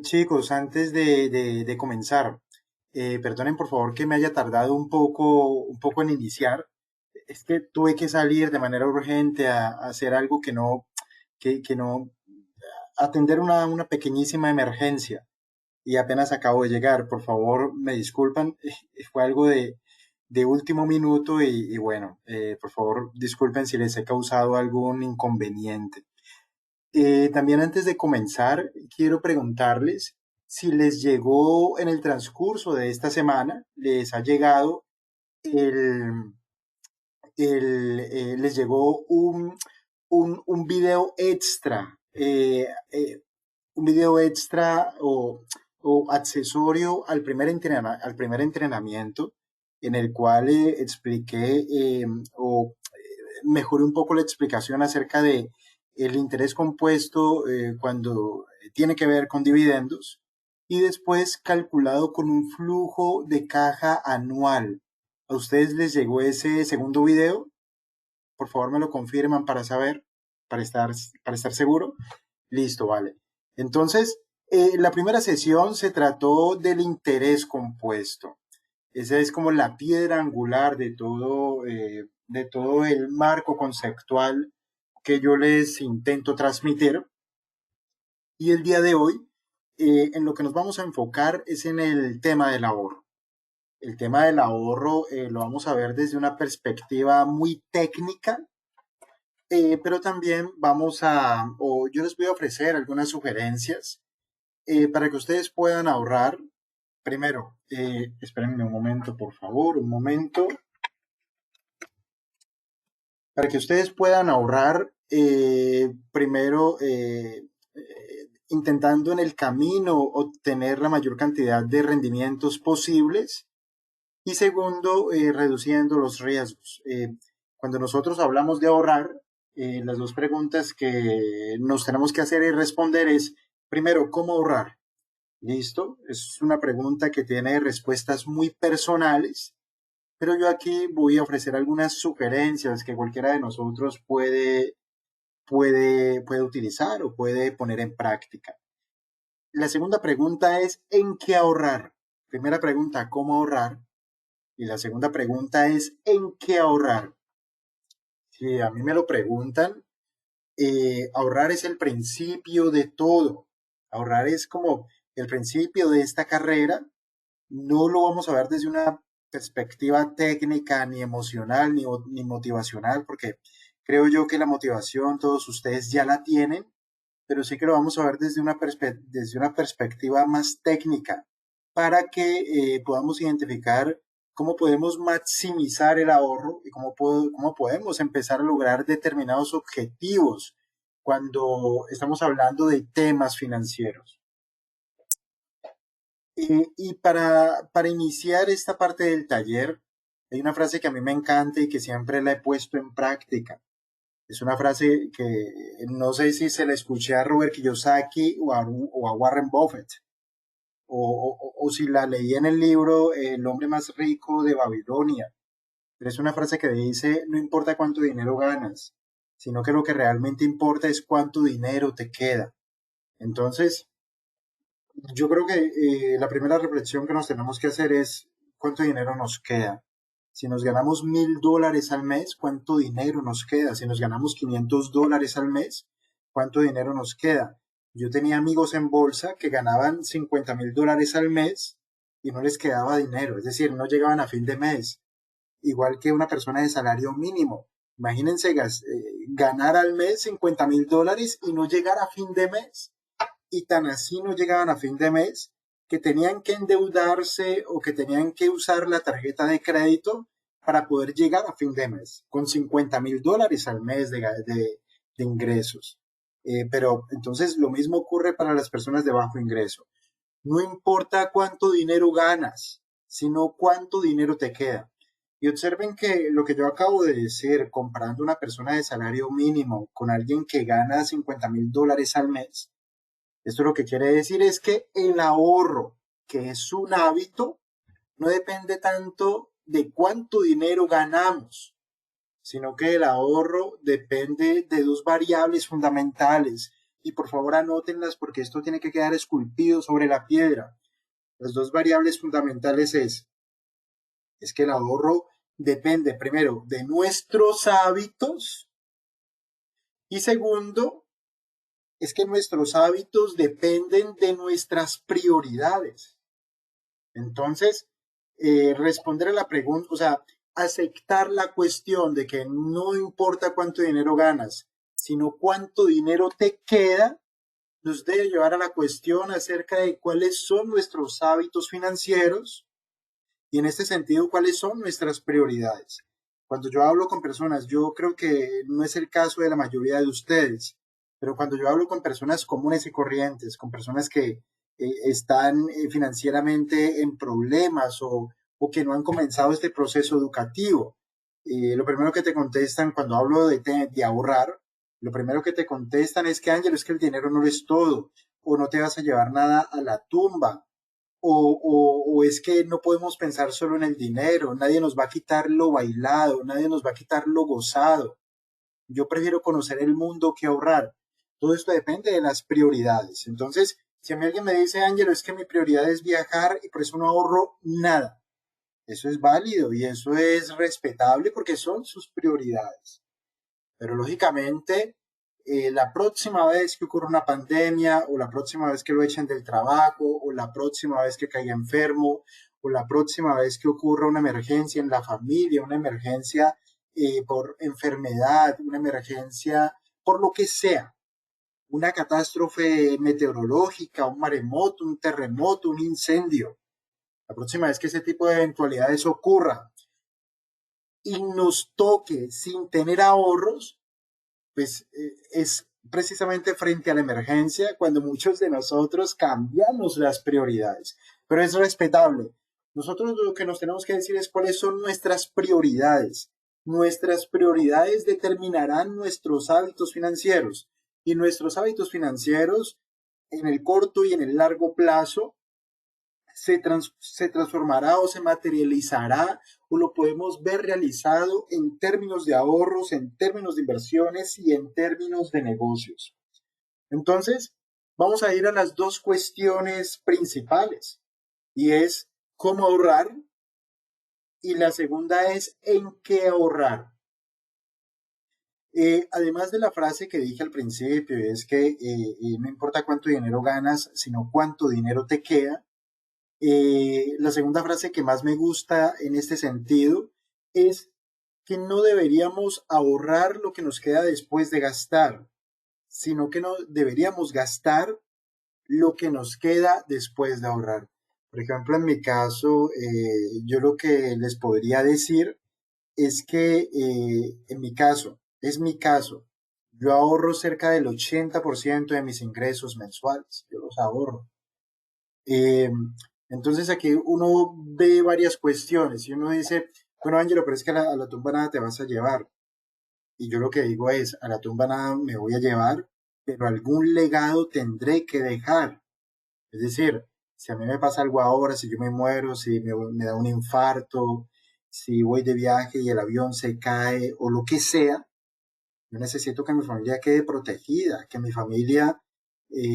Chicos, antes de comenzar, perdonen por favor que me haya tardado un poco en iniciar. Es que tuve que salir de manera urgente a hacer algo que no, atender una pequeñísima emergencia y apenas acabo de llegar. Por favor, me disculpan, fue algo de último minuto y bueno, por favor, disculpen si les he causado algún inconveniente. También antes de comenzar, quiero preguntarles si les llegó en el transcurso de esta semana, les ha llegado el, les llegó un video extra, un video extra o accesorio al primer entrenamiento en el cual expliqué o mejoré un poco la explicación acerca de el interés compuesto cuando tiene que ver con dividendos y después calculado con un flujo de caja anual. ¿A ustedes les llegó ese segundo video? Por favor, me lo confirman para saber, para estar, para estar seguro. Listo, vale. Entonces, la primera sesión se trató del interés compuesto. Esa es como la piedra angular de todo el marco conceptual que yo les intento transmitir. Y el día de hoy, en lo que nos vamos a enfocar es en el tema del ahorro. El tema del ahorro lo vamos a ver desde una perspectiva muy técnica, pero también o yo les voy a ofrecer algunas sugerencias para que ustedes puedan ahorrar. Primero, espérenme un momento, por favor, un momento. Para que ustedes puedan ahorrar, primero, intentando en el camino obtener la mayor cantidad de rendimientos posibles y segundo, reduciendo los riesgos. Cuando nosotros hablamos de ahorrar, las dos preguntas que nos tenemos que hacer y responder es, primero, ¿cómo ahorrar? ¿Listo? Es una pregunta que tiene respuestas muy personales, pero yo aquí voy a ofrecer algunas sugerencias que cualquiera de nosotros puede utilizar o puede poner en práctica. La segunda pregunta es, ¿en qué ahorrar? Primera pregunta, ¿cómo ahorrar? Y la segunda pregunta es, ¿en qué ahorrar? Si a mí me lo preguntan, ahorrar es el principio de todo. Ahorrar es como el principio de esta carrera. No lo vamos a ver desde una perspectiva técnica, ni emocional, ni motivacional, porque creo yo que la motivación todos ustedes ya la tienen, pero sí que lo vamos a ver desde una perspectiva más técnica, para que podamos identificar cómo podemos maximizar el ahorro y cómo podemos empezar a lograr determinados objetivos cuando estamos hablando de temas financieros. Y para iniciar esta parte del taller, hay una frase que a mí me encanta y que siempre la he puesto en práctica. Es una frase que no sé si se la escuché a Robert Kiyosaki o a Warren Buffett, o si la leí en el libro El hombre más rico de Babilonia. Pero es una frase que dice, no importa cuánto dinero ganas, sino que lo que realmente importa es cuánto dinero te queda. Entonces, yo creo que la primera reflexión que nos tenemos que hacer es cuánto dinero nos queda. Si nos ganamos $1,000 al mes, ¿cuánto dinero nos queda? Si nos ganamos $500 al mes, ¿cuánto dinero nos queda? Yo tenía amigos en bolsa que ganaban $50,000 al mes y no les quedaba dinero, es decir, no llegaban a fin de mes, igual que una persona de salario mínimo. Imagínense ganar al mes $50,000 y no llegar a fin de mes, y tan así no llegaban a fin de mes que tenían que endeudarse o que tenían que usar la tarjeta de crédito para poder llegar a fin de mes con $50,000 al mes de ingresos. Pero entonces lo mismo ocurre para las personas de bajo ingreso. No importa cuánto dinero ganas, sino cuánto dinero te queda. Y observen que lo que yo acabo de decir, comparando una persona de salario mínimo con alguien que gana $50,000 al mes, esto lo que quiere decir es que el ahorro, que es un hábito, no depende tanto de cuánto dinero ganamos, sino que el ahorro depende de dos variables fundamentales, y por favor anótenlas porque esto tiene que quedar esculpido sobre la piedra. Las dos variables fundamentales es que el ahorro depende primero de nuestros hábitos y segundo es que nuestros hábitos dependen de nuestras prioridades. Entonces, responder a la pregunta, o sea, aceptar la cuestión de que no importa cuánto dinero ganas, sino cuánto dinero te queda, nos debe llevar a la cuestión acerca de cuáles son nuestros hábitos financieros y en este sentido, cuáles son nuestras prioridades. Cuando yo hablo con personas, yo creo que no es el caso de la mayoría de ustedes, pero cuando yo hablo con personas comunes y corrientes, con personas que están financieramente en problemas o que no han comenzado este proceso educativo, lo primero que te contestan cuando hablo de ahorrar, lo primero que te contestan es que Ángel, es que el dinero no es todo, o no te vas a llevar nada a la tumba, o es que no podemos pensar solo en el dinero, nadie nos va a quitar lo bailado, nadie nos va a quitar lo gozado. Yo prefiero conocer el mundo que ahorrar. Todo esto depende de las prioridades. Entonces, si a mí alguien me dice, Ángelo, es que mi prioridad es viajar y por eso no ahorro nada, eso es válido y eso es respetable porque son sus prioridades. Pero lógicamente, la próxima vez que ocurra una pandemia, o la próxima vez que lo echen del trabajo, o la próxima vez que caiga enfermo, o la próxima vez que ocurra una emergencia en la familia, una emergencia por enfermedad, una emergencia por lo que sea, una catástrofe meteorológica, un maremoto, un terremoto, un incendio. La próxima vez que ese tipo de eventualidades ocurra y nos toque sin tener ahorros, pues es precisamente frente a la emergencia cuando muchos de nosotros cambiamos las prioridades, pero es respetable. Nosotros lo que nos tenemos que decir es cuáles son nuestras prioridades. Nuestras prioridades determinarán nuestros hábitos financieros y nuestros hábitos financieros en el corto y en el largo plazo se transformará o se materializará o lo podemos ver realizado en términos de ahorros, en términos de inversiones y en términos de negocios. Entonces, vamos a ir a las dos cuestiones principales y es cómo ahorrar y la segunda es en qué ahorrar. Además de la frase que dije al principio, es que no importa cuánto dinero ganas, sino cuánto dinero te queda. La segunda frase que más me gusta en este sentido es que no deberíamos ahorrar lo que nos queda después de gastar, sino que no deberíamos gastar lo que nos queda después de ahorrar. Por ejemplo, en mi caso, yo lo que les podría decir es que en mi caso, es mi caso, yo ahorro cerca del 80% de mis ingresos mensuales, yo los ahorro. Eh, entonces aquí uno ve varias cuestiones y uno dice, bueno, Ángelo, pero es que a la tumba nada te vas a llevar. Y yo lo que digo es, a la tumba nada me voy a llevar, pero algún legado tendré que dejar. Es decir, si a mí me pasa algo ahora, si yo me muero, si me da un infarto, si voy de viaje y el avión se cae o lo que sea, yo necesito que mi familia quede protegida, que mi familia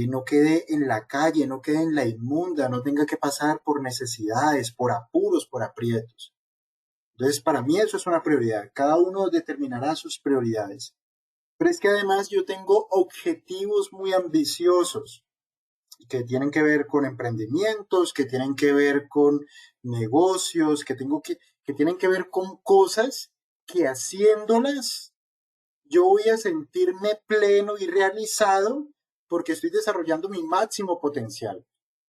no quede en la calle, no quede en la inmunda, no tenga que pasar por necesidades, por apuros, por aprietos. Entonces, para mí eso es una prioridad. Cada uno determinará sus prioridades. Pero es que además yo tengo objetivos muy ambiciosos que tienen que ver con emprendimientos, que tienen que ver con negocios, que tienen que ver con cosas que haciéndolas yo voy a sentirme pleno y realizado porque estoy desarrollando mi máximo potencial.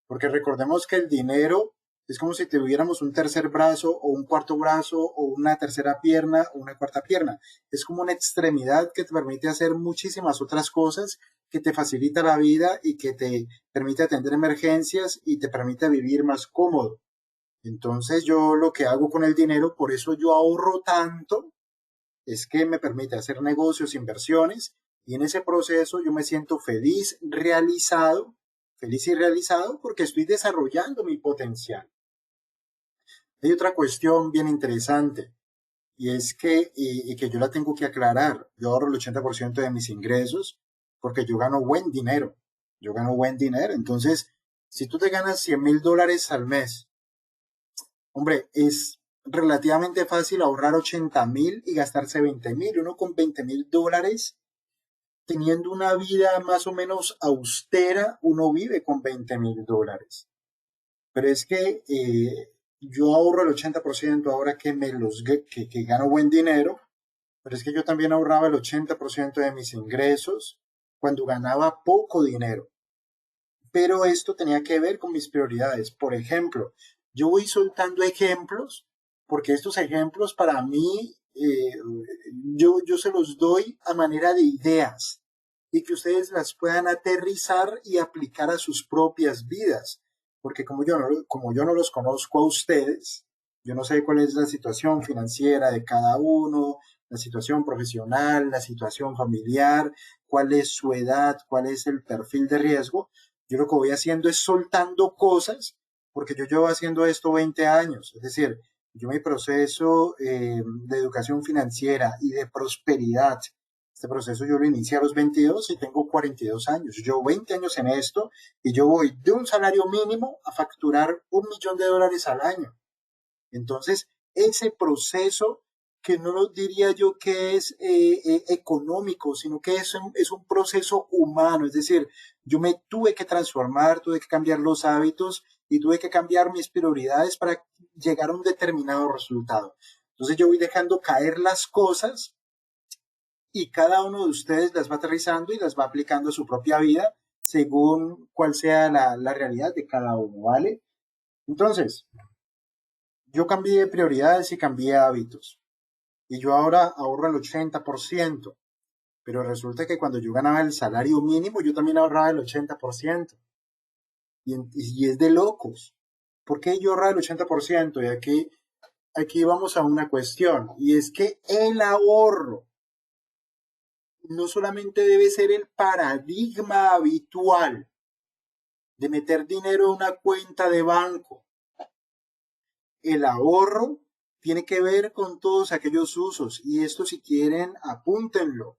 Porque recordemos que el dinero es como si tuviéramos un tercer brazo o un cuarto brazo o una tercera pierna o una cuarta pierna. Es como una extremidad que te permite hacer muchísimas otras cosas, que te facilita la vida y que te permite atender emergencias y te permite vivir más cómodo. Entonces yo lo que hago con el dinero, por eso yo ahorro tanto, es que me permite hacer negocios, inversiones, y en ese proceso yo me siento feliz y realizado porque estoy desarrollando mi potencial. Hay otra cuestión bien interesante y es que, y que yo la tengo que aclarar, yo ahorro el 80% de mis ingresos porque yo gano buen dinero. Yo gano buen dinero. Entonces, si tú te ganas $100,000 al mes, hombre, es relativamente fácil ahorrar 80,000 y gastarse 20,000. Uno con $20,000, teniendo una vida más o menos austera, uno vive con $20,000. Pero es que yo ahorro el 80% ahora que que gano buen dinero, pero es que yo también ahorraba el 80% de mis ingresos cuando ganaba poco dinero. Pero esto tenía que ver con mis prioridades. Por ejemplo, yo voy soltando ejemplos porque estos ejemplos para mí, yo se los doy a manera de ideas y que ustedes las puedan aterrizar y aplicar a sus propias vidas. Porque como yo no los conozco a ustedes, yo no sé cuál es la situación financiera de cada uno, la situación profesional, la situación familiar, cuál es su edad, cuál es el perfil de riesgo. Yo lo que voy haciendo es soltando cosas, porque yo llevo haciendo esto 20 años. Es decir, yo mi proceso de educación financiera y de prosperidad, este proceso yo lo inicié a los 22 y tengo 42 años. Yo llevo 20 años en esto y yo voy de un salario mínimo a facturar $1,000,000 al año. Entonces, ese proceso que no lo diría yo que es económico, sino que es un proceso humano, es decir, yo me tuve que transformar, tuve que cambiar los hábitos y tuve que cambiar mis prioridades para llegar a un determinado resultado. Entonces yo voy dejando caer las cosas y cada uno de ustedes las va aterrizando y las va aplicando a su propia vida según cuál sea la realidad de cada uno, ¿vale? Entonces, yo cambié de prioridades y cambié hábitos. Y yo ahora ahorro el 80%, pero resulta que cuando yo ganaba el salario mínimo, yo también ahorraba el 80%. Y es de locos. ¿Por qué yo ahorraba el 80%? Y aquí vamos a una cuestión, y es que el ahorro no solamente debe ser el paradigma habitual de meter dinero en una cuenta de banco. El ahorro tiene que ver con todos aquellos usos, y esto si quieren, apúntenlo.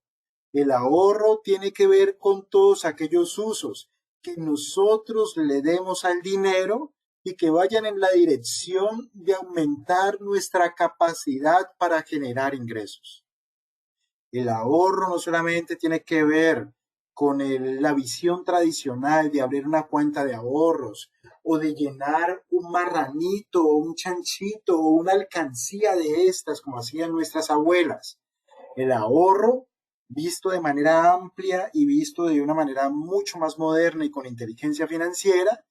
El ahorro tiene que ver con todos aquellos usos que nosotros le demos al dinero y que vayan en la dirección de aumentar nuestra capacidad para generar ingresos. El ahorro no solamente tiene que ver con la visión tradicional de abrir una cuenta de ahorros o de llenar un marranito o un chanchito o una alcancía de estas como hacían nuestras abuelas. El ahorro, visto de manera amplia y visto de una manera mucho más moderna y con inteligencia financiera,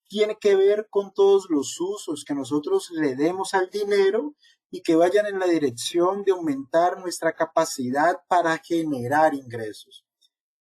tiene que ver con todos los usos que nosotros le demos al dinero y que vayan en la dirección de aumentar nuestra capacidad para generar ingresos.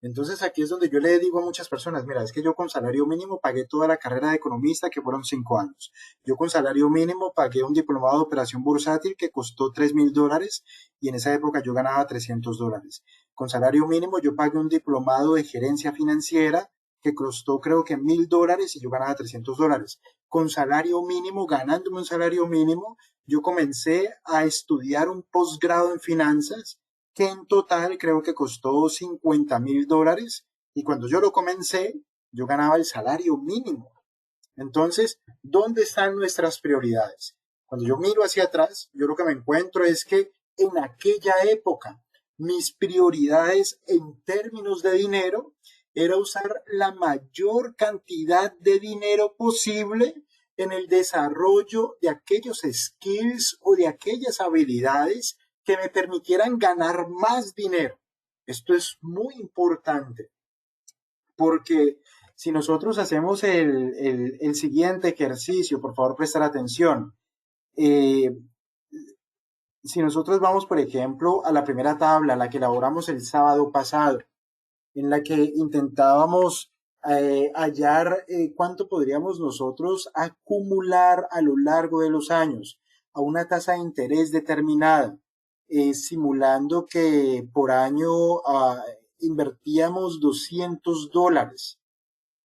Entonces aquí es donde yo le digo a muchas personas, mira, es que yo con salario mínimo pagué toda la carrera de economista que fueron 5 años. Yo con salario mínimo pagué un diplomado de operación bursátil que costó $3,000 y en esa época yo ganaba $300. Con salario mínimo yo pagué un diplomado de gerencia financiera que costó creo que $1,000 y yo ganaba $300. Con salario mínimo, ganándome un salario mínimo, yo comencé a estudiar un posgrado en finanzas que en total creo que costó $50,000 y cuando yo lo comencé, yo ganaba el salario mínimo. Entonces, ¿dónde están nuestras prioridades? Cuando yo miro hacia atrás, yo lo que me encuentro es que en aquella época, mis prioridades en términos de dinero era usar la mayor cantidad de dinero posible en el desarrollo de aquellos skills o de aquellas habilidades que me permitieran ganar más dinero. Esto es muy importante porque si nosotros hacemos el siguiente ejercicio, por favor prestar atención. Eh, si nosotros vamos, por ejemplo, a la primera tabla, la que elaboramos el sábado pasado, en la que intentábamos hallar cuánto podríamos nosotros acumular a lo largo de los años a una tasa de interés determinada, simulando que por año invertíamos $200.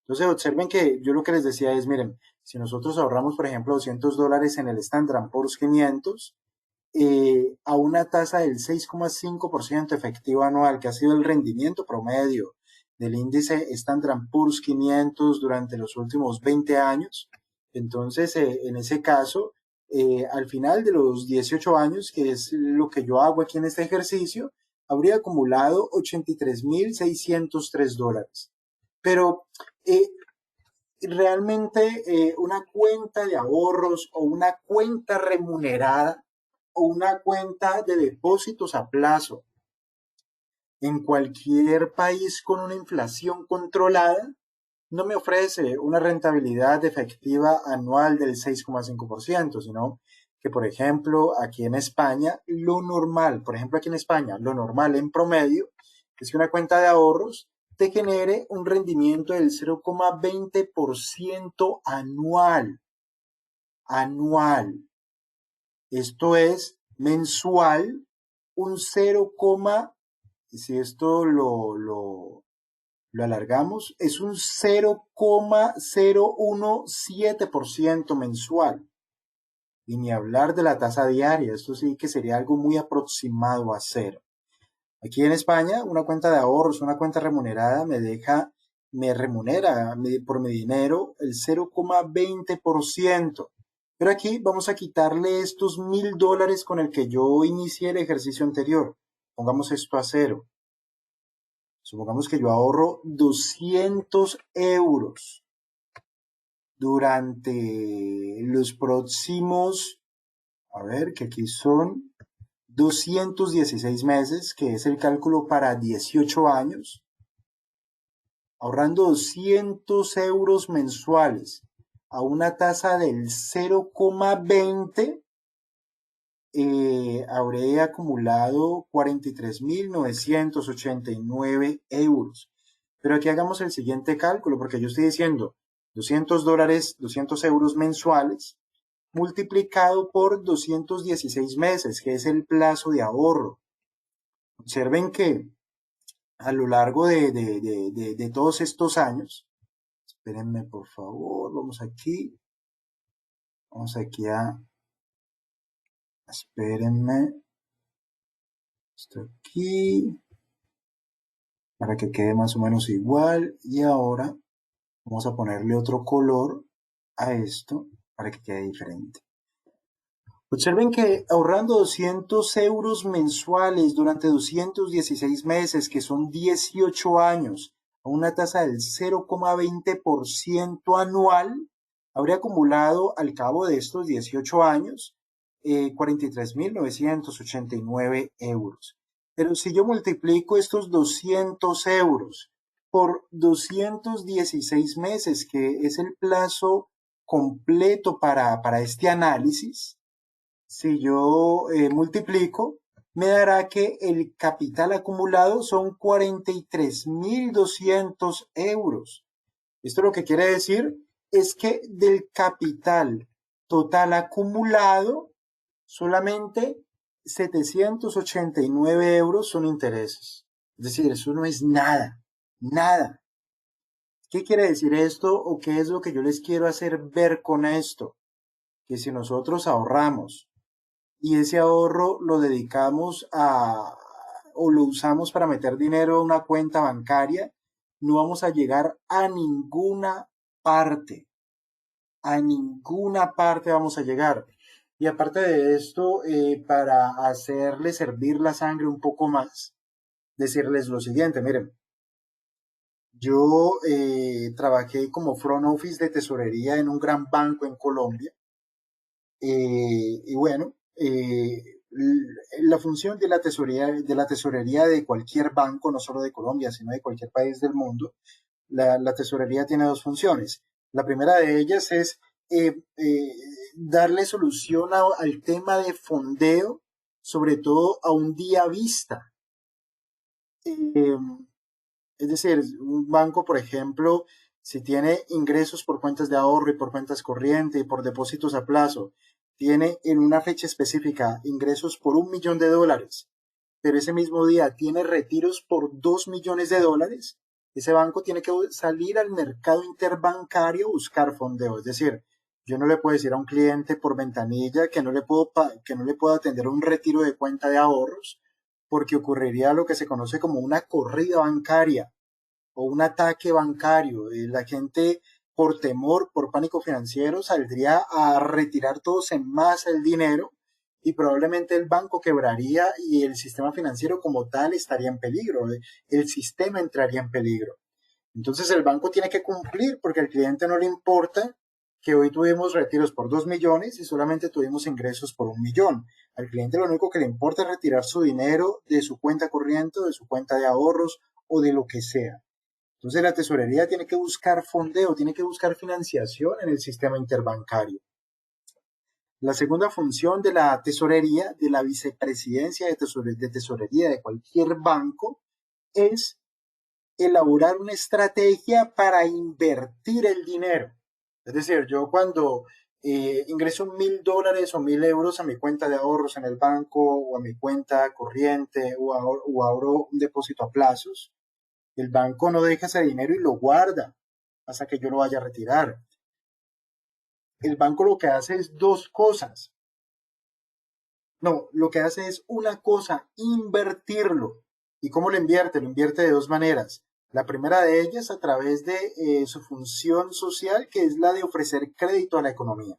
Entonces observen que yo lo que les decía es, miren, si nosotros ahorramos, por ejemplo, $200 en el Standard Poor's 500, a una tasa del 6,5% efectivo anual, que ha sido el rendimiento promedio del índice Standard Poor's 500 durante los últimos 20 años. Entonces, en ese caso, al final de los 18 años, que es lo que yo hago aquí en este ejercicio, habría acumulado $83,603. Pero eh, realmente una cuenta de ahorros o una cuenta remunerada o una cuenta de depósitos a plazo en cualquier país con una inflación controlada no me ofrece una rentabilidad efectiva anual del 6,5%, sino que, por ejemplo, aquí en España, lo normal, por ejemplo, aquí en España, lo normal en promedio es que una cuenta de ahorros te genere un rendimiento del 0,20% anual. Anual. Esto es mensual, un 0, si esto lo alargamos, es un 0,017% mensual. Y ni hablar de la tasa diaria, esto sí que sería algo muy aproximado a cero. Aquí en España, una cuenta de ahorros, una cuenta remunerada me remunera por mi dinero el 0,20%. Pero aquí vamos a quitarle estos $1,000 con el que yo inicié el ejercicio anterior. Pongamos esto a cero. Supongamos que yo ahorro 200 euros durante los próximos, a ver, que aquí son 216 meses, que es el cálculo para 18 años, ahorrando 200 euros mensuales a una tasa del 0,20, habré acumulado 43,989 euros. Pero aquí hagamos el siguiente cálculo, porque yo estoy diciendo $200, 200 euros mensuales, multiplicado por 216 meses, que es el plazo de ahorro. Observen que a lo largo de todos estos años, espérenme por favor, vamos aquí espérenme, esto aquí, para que quede más o menos igual, y ahora vamos a ponerle otro color a esto para que quede diferente. Observen que ahorrando 200 euros mensuales durante 216 meses, que son 18 años, a una tasa del 0,20% anual, habría acumulado al cabo de estos 18 años 43,989 euros. Pero si yo multiplico estos 200 euros por 216 meses, que es el plazo completo para este análisis, si yo multiplico, me dará que el capital acumulado son 43,200 euros. Esto lo que quiere decir es que del capital total acumulado, solamente 789 euros son intereses. Es decir, eso no es nada, nada. ¿Qué quiere decir esto o qué es lo que yo les quiero hacer ver con esto? Que si nosotros ahorramos y ese ahorro lo dedicamos o lo usamos para meter dinero a una cuenta bancaria, no vamos a llegar a ninguna parte vamos a llegar. Y aparte de esto, para hacerle servir la sangre un poco más, decirles lo siguiente, miren, yo trabajé como front office de tesorería en un gran banco en Colombia. Y bueno, la función de la tesorería de cualquier banco, no solo de Colombia, sino de cualquier país del mundo, la tesorería tiene dos funciones. La primera de ellas es darle solución al tema de fondeo, sobre todo a un día vista. Eh, es decir, un banco, por ejemplo, si tiene ingresos por cuentas de ahorro y por cuentas corriente y por depósitos a plazo, tiene en una fecha específica ingresos por $1,000,000, pero ese mismo día tiene retiros por $2,000,000, ese banco tiene que salir al mercado interbancario a buscar fondeo. Es decir, yo no le puedo decir a un cliente por ventanilla que no le puedo atender un retiro de cuenta de ahorros, porque ocurriría lo que se conoce como una corrida bancaria. o un ataque bancario. La gente por temor, por pánico financiero, saldría a retirar todos en masa el dinero y probablemente el banco quebraría y el sistema financiero como tal estaría en peligro. El sistema entraría en peligro. Entonces el banco tiene que cumplir porque al cliente no le importa que hoy tuvimos retiros por 2 millones y solamente tuvimos ingresos por 1 millón. Al cliente lo único que le importa es retirar su dinero de su cuenta corriente, de su cuenta de ahorros o de lo que sea. Entonces la tesorería tiene que buscar fondeo, tiene que buscar financiación en el sistema interbancario. La segunda función de la tesorería, de la vicepresidencia de tesorería de cualquier banco, es elaborar una estrategia para invertir el dinero. Es decir, yo cuando ingreso $1.000 o 1.000 euros a mi cuenta de ahorros en el banco o a mi cuenta corriente o ahorro un depósito a plazos, el banco no deja ese dinero y lo guarda hasta que yo lo vaya a retirar. El banco lo que hace es dos cosas. No, lo que hace es una cosa, invertirlo. ¿Y cómo lo invierte? Lo invierte de dos maneras. La primera de ellas a través de su función social, que es la de ofrecer crédito a la economía.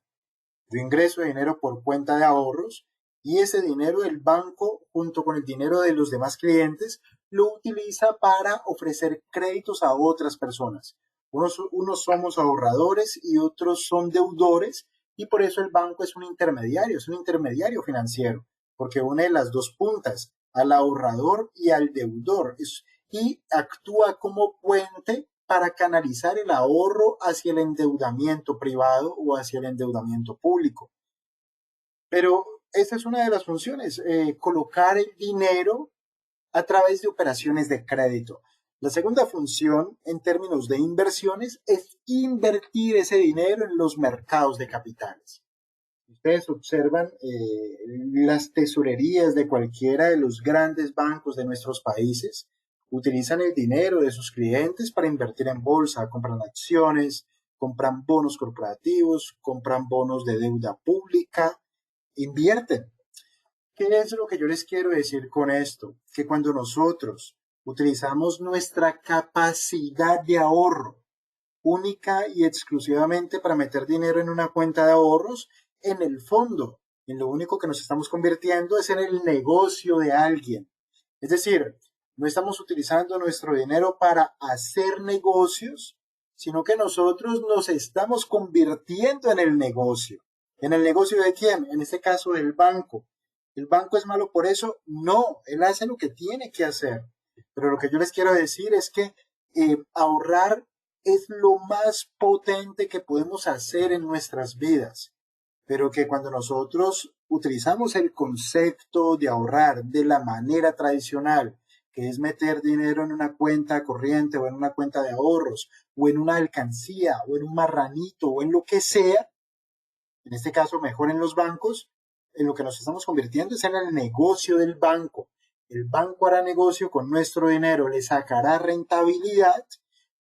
Yo ingreso dinero por cuenta de ahorros y ese dinero el banco, junto con el dinero de los demás clientes, lo utiliza para ofrecer créditos a otras personas. Unos somos ahorradores y otros son deudores y por eso el banco es un intermediario financiero, porque une las dos puntas, al ahorrador y al deudor, y actúa como puente para canalizar el ahorro hacia el endeudamiento privado o hacia el endeudamiento público. Pero esa es una de las funciones, colocar el dinero a través de operaciones de crédito. La segunda función en términos de inversiones es invertir ese dinero en los mercados de capitales. Ustedes observan las tesorerías de cualquiera de los grandes bancos de nuestros países, utilizan el dinero de sus clientes para invertir en bolsa, compran acciones, compran bonos corporativos, compran bonos de deuda pública, invierten. ¿Qué es lo que yo les quiero decir con esto? Que cuando nosotros utilizamos nuestra capacidad de ahorro única y exclusivamente para meter dinero en una cuenta de ahorros, en el fondo, en lo único que nos estamos convirtiendo es en el negocio de alguien. Es decir, no estamos utilizando nuestro dinero para hacer negocios, sino que nosotros nos estamos convirtiendo en el negocio. ¿En el negocio de quién? En este caso del banco. ¿El banco es malo por eso? No, él hace lo que tiene que hacer. Pero lo que yo les quiero decir es que ahorrar es lo más potente que podemos hacer en nuestras vidas, pero que cuando nosotros utilizamos el concepto de ahorrar de la manera tradicional, que es meter dinero en una cuenta corriente o en una cuenta de ahorros o en una alcancía o en un marranito o en lo que sea, en este caso mejor en los bancos, en lo que nos estamos convirtiendo es en el negocio del banco. El banco hará negocio con nuestro dinero, le sacará rentabilidad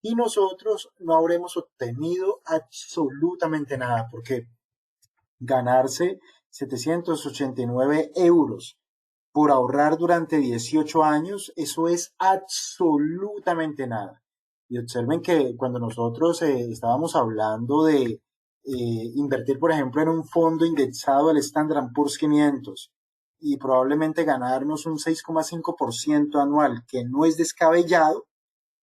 y nosotros no habremos obtenido absolutamente nada, porque ganarse 789 euros por ahorrar durante 18 años, eso es absolutamente nada. Y observen que cuando nosotros estábamos hablando de invertir, por ejemplo, en un fondo indexado al Standard Poor's 500 y probablemente ganarnos un 6,5% anual, que no es descabellado,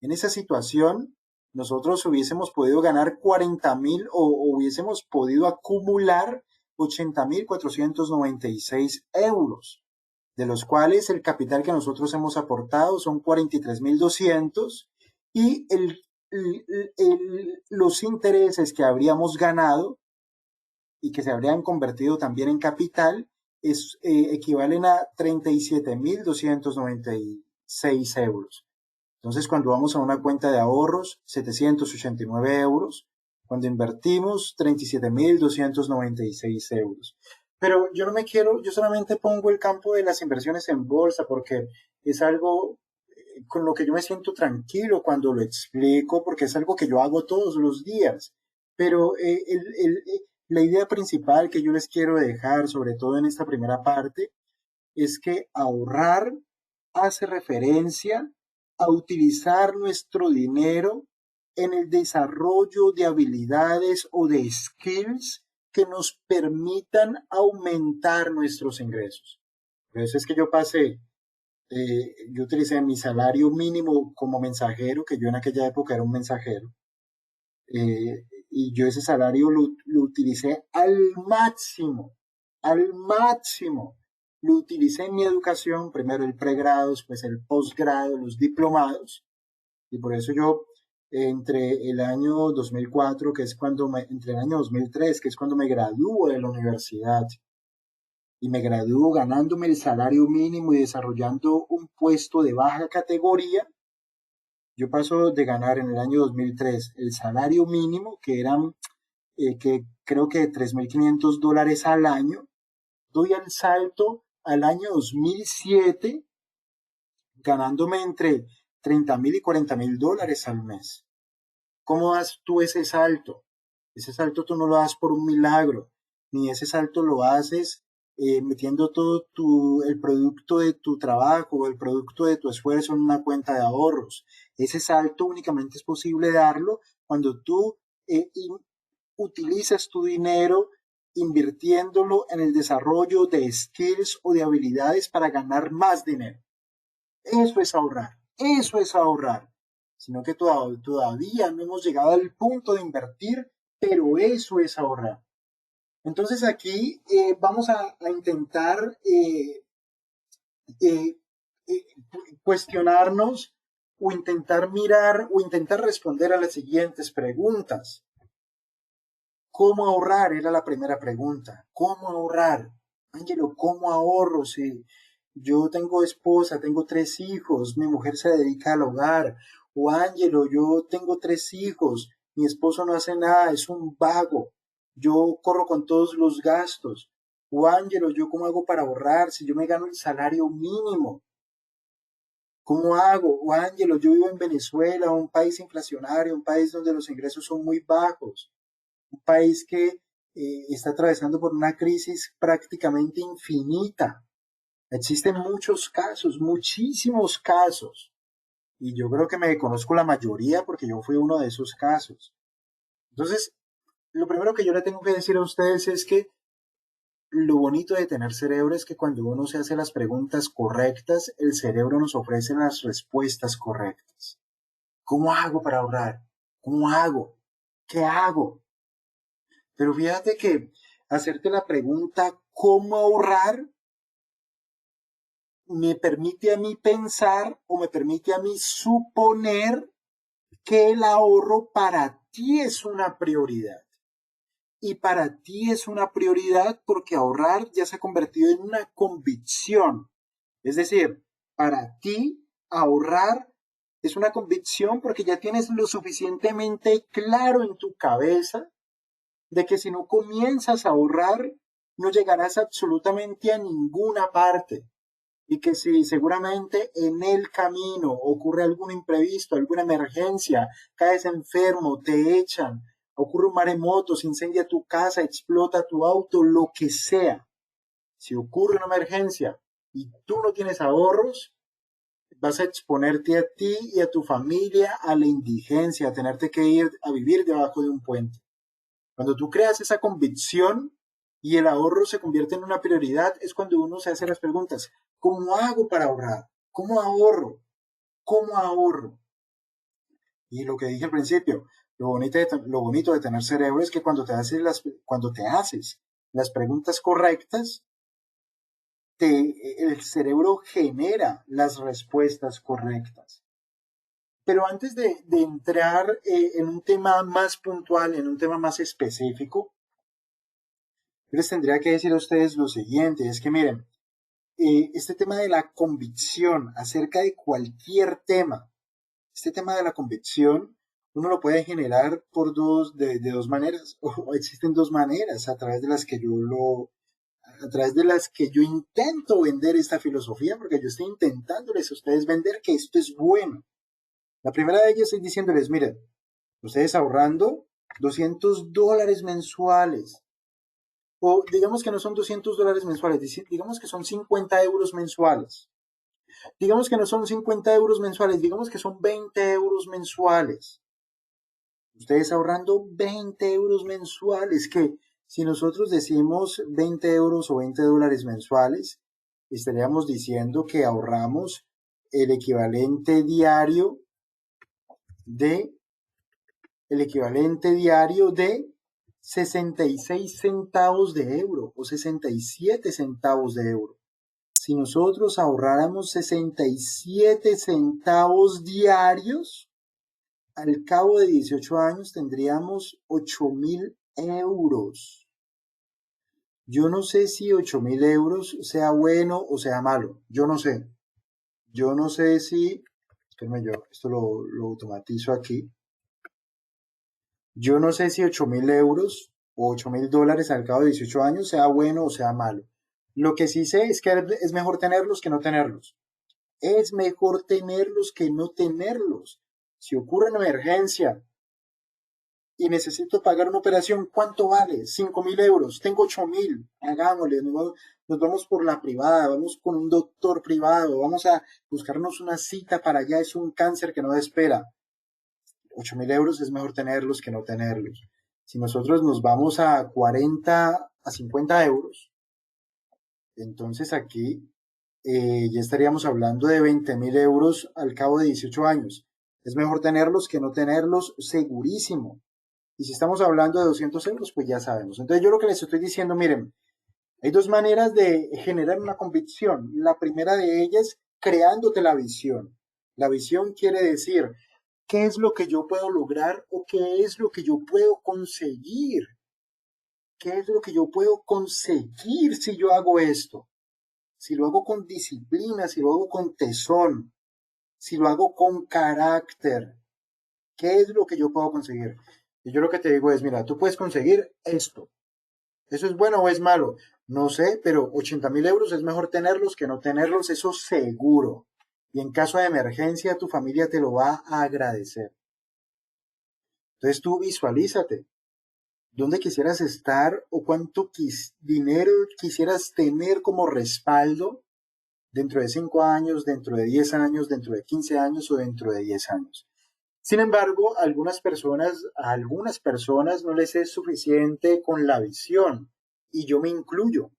en esa situación nosotros hubiésemos podido ganar 40.000 o hubiésemos podido acumular 80.496 euros, de los cuales el capital que nosotros hemos aportado son 43.200 y los intereses que habríamos ganado y que se habrían convertido también en capital equivalen a 37.296 euros. Entonces, cuando vamos a una cuenta de ahorros, 789 euros. Cuando invertimos, 37.296 euros. Pero yo no me quiero, yo solamente pongo el campo de las inversiones en bolsa porque es algo con lo que yo me siento tranquilo cuando lo explico, porque es algo que yo hago todos los días. Pero la idea principal que yo les quiero dejar, sobre todo en esta primera parte, es que ahorrar hace referencia a utilizar nuestro dinero en el desarrollo de habilidades o de skills que nos permitan aumentar nuestros ingresos. Por eso es que yo utilicé mi salario mínimo como mensajero, que yo en aquella época era un mensajero, y yo ese salario lo utilicé al máximo. Lo utilicé en mi educación, primero el pregrado, después el posgrado, los diplomados, y por eso yo entre el año 2004, que es entre el año 2003, que es cuando me gradúo de la universidad, y me gradúo ganándome el salario mínimo y desarrollando un puesto de baja categoría, yo paso de ganar en el año 2003 el salario mínimo, que eran, que creo que $3.500 al año, doy el salto al año 2007 ganándome entre 30.000 y $40.000 al mes. ¿Cómo das tú ese salto? Ese salto tú no lo das por un milagro, ni ese salto lo haces metiendo todo el producto de tu trabajo, el producto de tu esfuerzo en una cuenta de ahorros. Ese salto únicamente es posible darlo cuando tú utilizas tu dinero invirtiéndolo en el desarrollo de skills o de habilidades para ganar más dinero. Eso es ahorrar, eso es ahorrar. Sino que todavía no hemos llegado al punto de invertir, pero eso es ahorrar. Entonces aquí vamos a intentar eh, eh, cuestionarnos o intentar mirar o intentar responder a las siguientes preguntas. ¿Cómo ahorrar? Era la primera pregunta. ¿Cómo ahorrar? Ángelo, ¿cómo ahorro? Si yo tengo esposa, tengo 3 hijos, mi mujer se dedica al hogar. O Ángelo, yo tengo 3 hijos, mi esposo no hace nada, es un vago. Yo corro con todos los gastos. O Ángelo, ¿yo cómo hago para ahorrar si yo me gano el salario mínimo? ¿Cómo hago? O Ángelo, yo vivo en Venezuela, un país inflacionario, un país donde los ingresos son muy bajos, un país que está atravesando por una crisis prácticamente infinita. Existen muchos casos, muchísimos casos, y yo creo que me conozco la mayoría porque yo fui uno de esos casos. Entonces, lo primero que yo le tengo que decir a ustedes es que lo bonito de tener cerebro es que cuando uno se hace las preguntas correctas, el cerebro nos ofrece las respuestas correctas. ¿Cómo hago para ahorrar? ¿Cómo hago? ¿Qué hago? Pero fíjate que hacerte la pregunta ¿cómo ahorrar? Me permite a mí pensar o me permite a mí suponer que el ahorro para ti es una prioridad. Y para ti es una prioridad porque ahorrar ya se ha convertido en una convicción. Es decir, para ti ahorrar es una convicción porque ya tienes lo suficientemente claro en tu cabeza de que si no comienzas a ahorrar, no llegarás absolutamente a ninguna parte. Y que si seguramente en el camino ocurre algún imprevisto, alguna emergencia, caes enfermo, te echan, ocurre un maremoto, se incendia tu casa, explota tu auto, lo que sea. Si ocurre una emergencia y tú no tienes ahorros, vas a exponerte a ti y a tu familia a la indigencia, a tenerte que ir a vivir debajo de un puente. Cuando tú creas esa convicción y el ahorro se convierte en una prioridad, es cuando uno se hace las preguntas, ¿cómo hago para ahorrar? ¿Cómo ahorro? ¿Cómo ahorro? Y lo que dije al principio, lo bonito de tener cerebro es que cuando te haces las preguntas correctas, el cerebro genera las respuestas correctas. Pero antes de entrar en un tema más puntual, en un tema más específico, les tendría que decir a ustedes lo siguiente, es que miren, este tema de la convicción acerca de cualquier tema, este tema de la convicción, uno lo puede generar de dos maneras, o existen dos maneras a través de las que yo intento vender esta filosofía, porque yo estoy intentándoles a ustedes vender que esto es bueno. La primera de ellas es diciéndoles, miren, ustedes ahorrando $200 mensuales, o digamos que no son $200 mensuales, digamos que son 50 euros mensuales. Digamos que no son 50 euros mensuales, digamos que son 20 euros mensuales. Ustedes ahorrando 20 euros mensuales, que si nosotros decimos 20 euros o 20 dólares mensuales, estaríamos diciendo que ahorramos el equivalente diario de, el equivalente diario de 66 centavos de euro o 67 centavos de euro. Si nosotros ahorráramos 67 centavos diarios, al cabo de 18 años tendríamos 8.000 euros. Yo no sé si 8.000 euros sea bueno o sea malo. Yo no sé. Yo no sé si, espérame, yo esto lo automatizo aquí. Yo no sé si 8.000 euros o 8.000 dólares al cabo de 18 años sea bueno o sea malo. Lo que sí sé es que es mejor tenerlos que no tenerlos. Es mejor tenerlos que no tenerlos. Si ocurre una emergencia y necesito pagar una operación, ¿cuánto vale? 5.000 euros. Tengo 8.000. Hagámosle. Nos vamos por la privada, vamos con un doctor privado, vamos a buscarnos una cita para allá. Es un cáncer que no espera. 8.000 euros es mejor tenerlos que no tenerlos. Si nosotros nos vamos a 40, a 50 euros, entonces aquí ya estaríamos hablando de 20.000 euros al cabo de 18 años. Es mejor tenerlos que no tenerlos, segurísimo. Y si estamos hablando de 200 euros, pues ya sabemos. Entonces yo lo que les estoy diciendo, miren, hay dos maneras de generar una convicción. La primera de ellas, creándote la visión. La visión quiere decir, ¿qué es lo que yo puedo lograr o qué es lo que yo puedo conseguir? ¿Qué es lo que yo puedo conseguir si yo hago esto? Si lo hago con disciplina, si lo hago con tesón, si lo hago con carácter, ¿qué es lo que yo puedo conseguir? Y yo lo que te digo es, mira, tú puedes conseguir esto. ¿Eso es bueno o es malo? No sé, pero 80.000 euros es mejor tenerlos que no tenerlos, eso seguro. Y en caso de emergencia, tu familia te lo va a agradecer. Entonces tú visualízate. ¿Dónde quisieras estar o cuánto dinero quisieras tener como respaldo dentro de 5 años, dentro de 10 años, dentro de 15 años o dentro de 10 años? Sin embargo, a algunas personas no les es suficiente con la visión, y yo me incluyo.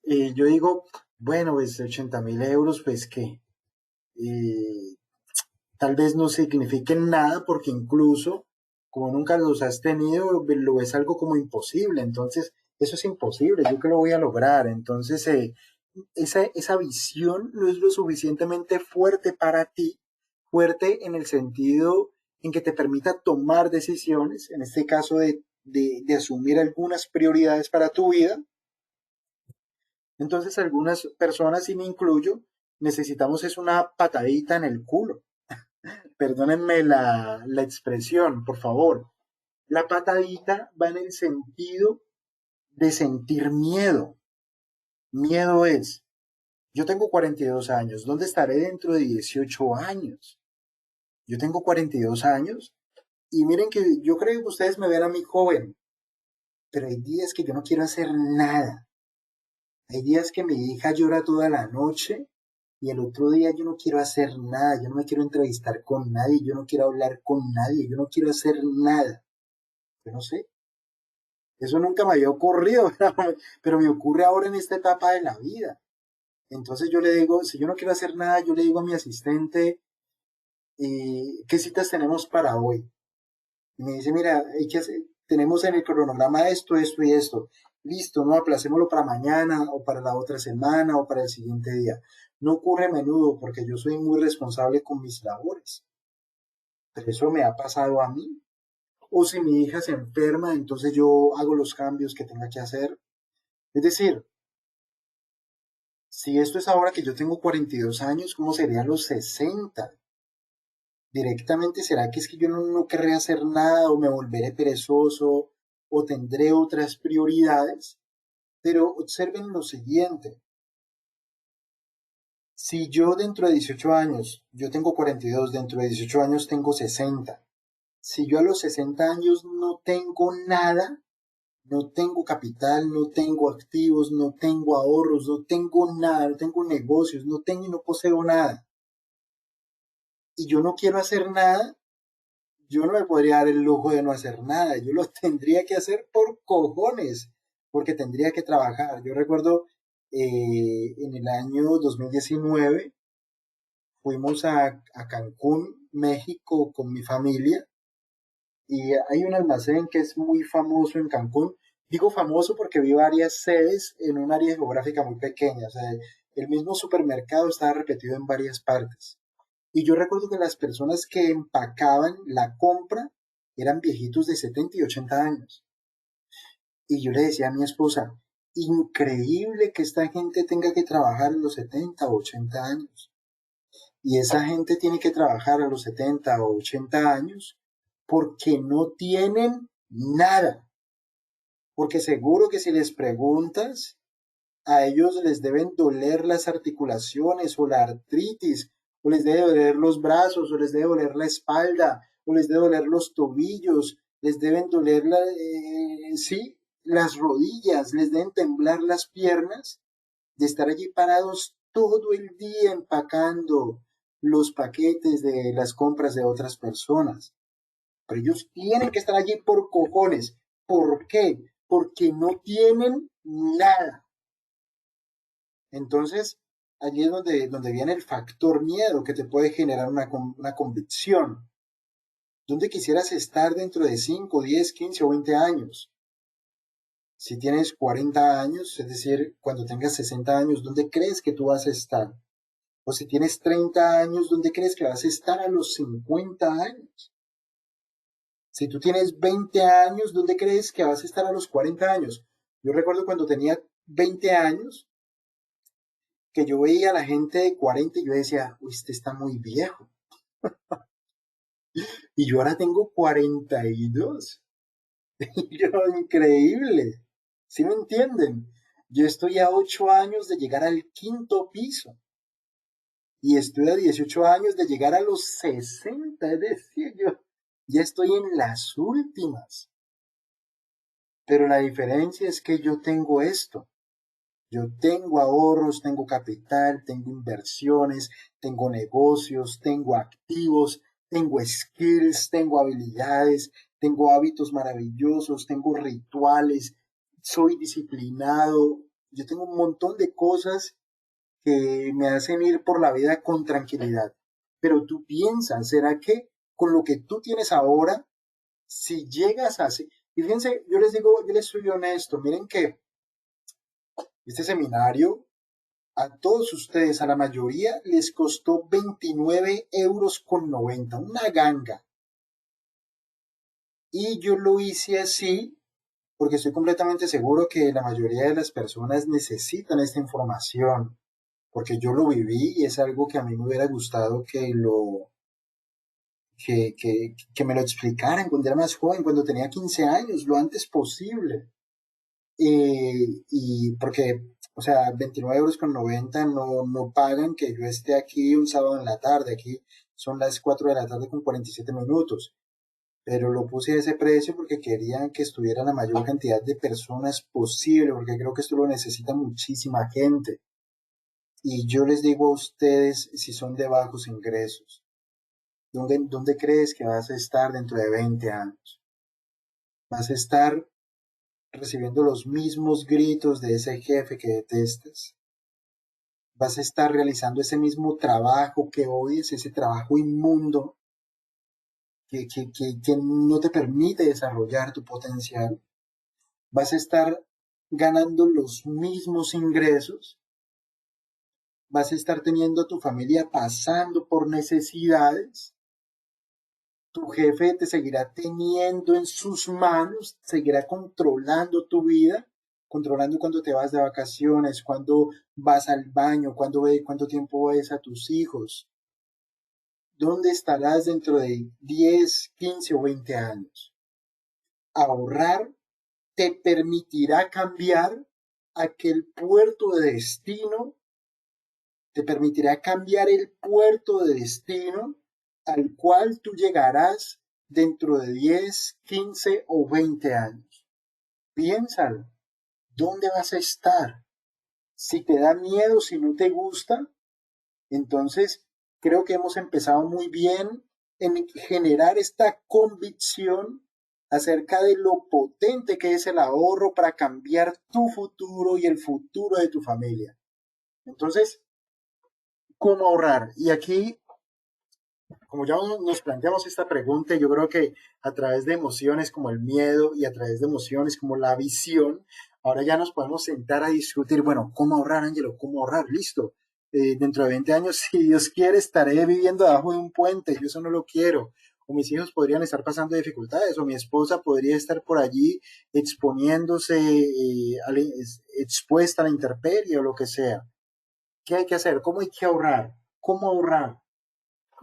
Yo digo, bueno, pues 80.000 euros, pues que tal vez no signifiquen nada porque incluso como nunca los has tenido, lo ves algo como imposible. Entonces, eso es imposible, yo que lo voy a lograr. Entonces, esa visión no es lo suficientemente fuerte para ti, fuerte en el sentido en que te permita tomar decisiones, en este caso de asumir algunas prioridades para tu vida. Entonces, algunas personas, y me incluyo, necesitamos es una patadita en el culo. Perdónenme la expresión, por favor. La patadita va en el sentido de sentir miedo. Miedo es, yo tengo 42 años, ¿dónde estaré dentro de 18 años? Yo tengo 42 años y miren que yo creo que ustedes me ven a mí joven, pero hay días que yo no quiero hacer nada. Hay días que mi hija llora toda la noche y el otro día yo no quiero hacer nada, yo no me quiero entrevistar con nadie, yo no quiero hablar con nadie, yo no quiero hacer nada. Yo no sé, eso nunca me había ocurrido, pero me ocurre ahora en esta etapa de la vida. Entonces yo le digo, si yo no quiero hacer nada, yo le digo a mi asistente, ¿qué citas tenemos para hoy? Y me dice, mira, tenemos en el cronograma esto, esto y esto. Listo, no aplacémoslo para mañana o para la otra semana o para el siguiente día. No ocurre a menudo porque yo soy muy responsable con mis labores, pero eso me ha pasado a mí. O si mi hija se enferma, entonces yo hago los cambios que tenga que hacer. Es decir, si esto es ahora que yo tengo 42 años, ¿cómo serían los 60? Directamente, ¿será que es que yo no querré hacer nada o me volveré perezoso o tendré otras prioridades? Pero observen lo siguiente, si yo dentro de 18 años, yo tengo 42, dentro de 18 años tengo 60, si yo a los 60 años no tengo nada, no tengo capital, no tengo activos, no tengo ahorros, no tengo nada, no tengo negocios, no tengo y no poseo nada. Y yo no quiero hacer nada, yo no me podría dar el lujo de no hacer nada, yo lo tendría que hacer por cojones, porque tendría que trabajar. Yo recuerdo en el año 2019 fuimos a Cancún, México, con mi familia, y hay un almacén que es muy famoso en Cancún. Digo famoso porque vi varias sedes en un área geográfica muy pequeña, o sea, el mismo supermercado estaba repetido en varias partes. Y yo recuerdo que las personas que empacaban la compra eran viejitos de 70 y 80 años. Y yo le decía a mi esposa, increíble que esta gente tenga que trabajar a los 70 o 80 años. Y esa gente tiene que trabajar a los 70 o 80 años porque no tienen nada. Porque seguro que si les preguntas, a ellos les deben doler las articulaciones o la artritis, o les debe doler los brazos, o les debe doler la espalda, o les debe doler los tobillos, les deben doler sí, las rodillas, les deben temblar las piernas de estar allí parados todo el día empacando los paquetes de las compras de otras personas. Pero ellos tienen que estar allí por cojones. ¿Por qué? Porque no tienen nada. Entonces, allí es donde viene el factor miedo que te puede generar una convicción. ¿Dónde quisieras estar dentro de 5, 10, 15 o 20 años? Si tienes 40 años, es decir, cuando tengas 60 años, ¿dónde crees que tú vas a estar? O si tienes 30 años, ¿dónde crees que vas a estar a los 50 años? Si tú tienes 20 años, ¿dónde crees que vas a estar a los 40 años? Yo recuerdo cuando tenía 20 años, que yo veía a la gente de 40 y yo decía, uy, este está muy viejo. Y yo ahora tengo 42. Y yo, increíble. ¿Sí me entienden? Yo estoy a 8 años de llegar al quinto piso. Y estoy a 18 años de llegar a los 60. Es decir, yo ya estoy en las últimas. Pero la diferencia es que yo tengo esto. Yo tengo ahorros, tengo capital, tengo inversiones, tengo negocios, tengo activos, tengo skills, tengo habilidades, tengo hábitos maravillosos, tengo rituales, soy disciplinado. Yo tengo un montón de cosas que me hacen ir por la vida con tranquilidad. Pero tú piensas, ¿será que con lo que tú tienes ahora, si llegas a... Y fíjense, yo les digo, yo les soy honesto, miren que este seminario a todos ustedes, a la mayoría, les costó 29,90 €, una ganga. Y yo lo hice así porque estoy completamente seguro que la mayoría de las personas necesitan esta información, porque yo lo viví y es algo que a mí me hubiera gustado que me lo explicaran cuando era más joven, cuando tenía 15 años, lo antes posible. Y porque, o sea, 29,90 € no pagan que yo esté aquí un sábado en la tarde. Aquí son las 4 de la tarde con 47 minutos. Pero lo puse a ese precio porque querían que estuviera la mayor cantidad de personas posible, porque creo que esto lo necesita muchísima gente. Y yo les digo a ustedes, si son de bajos ingresos, ¿dónde crees que vas a estar dentro de 20 años? ¿Vas a estar recibiendo los mismos gritos de ese jefe que detestas? ¿Vas a estar realizando ese mismo trabajo que odias, ese trabajo inmundo que no te permite desarrollar tu potencial? ¿Vas a estar ganando los mismos ingresos? ¿Vas a estar teniendo a tu familia pasando por necesidades? Tu jefe te seguirá teniendo en sus manos, seguirá controlando tu vida, controlando cuando te vas de vacaciones, cuando vas al baño, cuánto tiempo ves a tus hijos. ¿Dónde estarás dentro de 10, 15 o 20 años? Ahorrar te permitirá cambiar aquel puerto de destino, te permitirá cambiar el puerto de destino al cual tú llegarás dentro de 10, 15 o 20 años. piénsalo, ¿dónde vas a estar? Si te da miedo, si no te gusta, entonces creo que hemos empezado muy bien en generar esta convicción acerca de lo potente que es el ahorro para cambiar tu futuro y el futuro de tu familia. Entonces, ¿cómo ahorrar? Y aquí, como ya nos planteamos esta pregunta, yo creo que a través de emociones como el miedo y a través de emociones como la visión, ahora ya nos podemos sentar a discutir, bueno, ¿cómo ahorrar, Ángelo? ¿Cómo ahorrar? Listo. Dentro de 20 años, si Dios quiere, estaré viviendo debajo de un puente. Yo eso no lo quiero. O mis hijos podrían estar pasando dificultades, o mi esposa podría estar por allí exponiéndose, expuesta a la intemperie o lo que sea. ¿Qué hay que hacer? ¿Cómo hay que ahorrar? ¿Cómo ahorrar?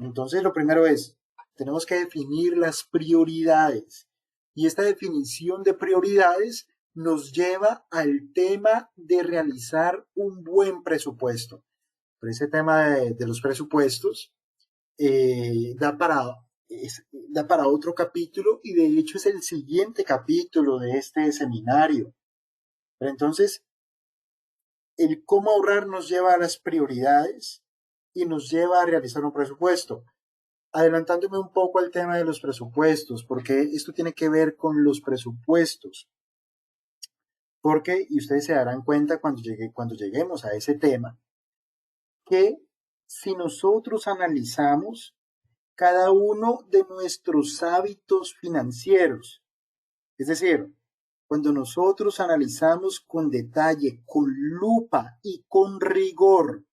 Entonces, lo primero es, tenemos que definir las prioridades. Y esta definición de prioridades nos lleva al tema de realizar un buen presupuesto. Pero ese tema de los presupuestos da para otro capítulo y de hecho es el siguiente capítulo de este seminario. Pero entonces, el cómo ahorrar nos lleva a las prioridades y nos lleva a realizar un presupuesto. Adelantándome un poco al tema de los presupuestos, porque esto tiene que ver con los presupuestos, porque, y ustedes se darán cuenta cuando lleguemos a ese tema, que si nosotros analizamos cada uno de nuestros hábitos financieros, es decir, cuando nosotros analizamos con detalle, con lupa y con rigor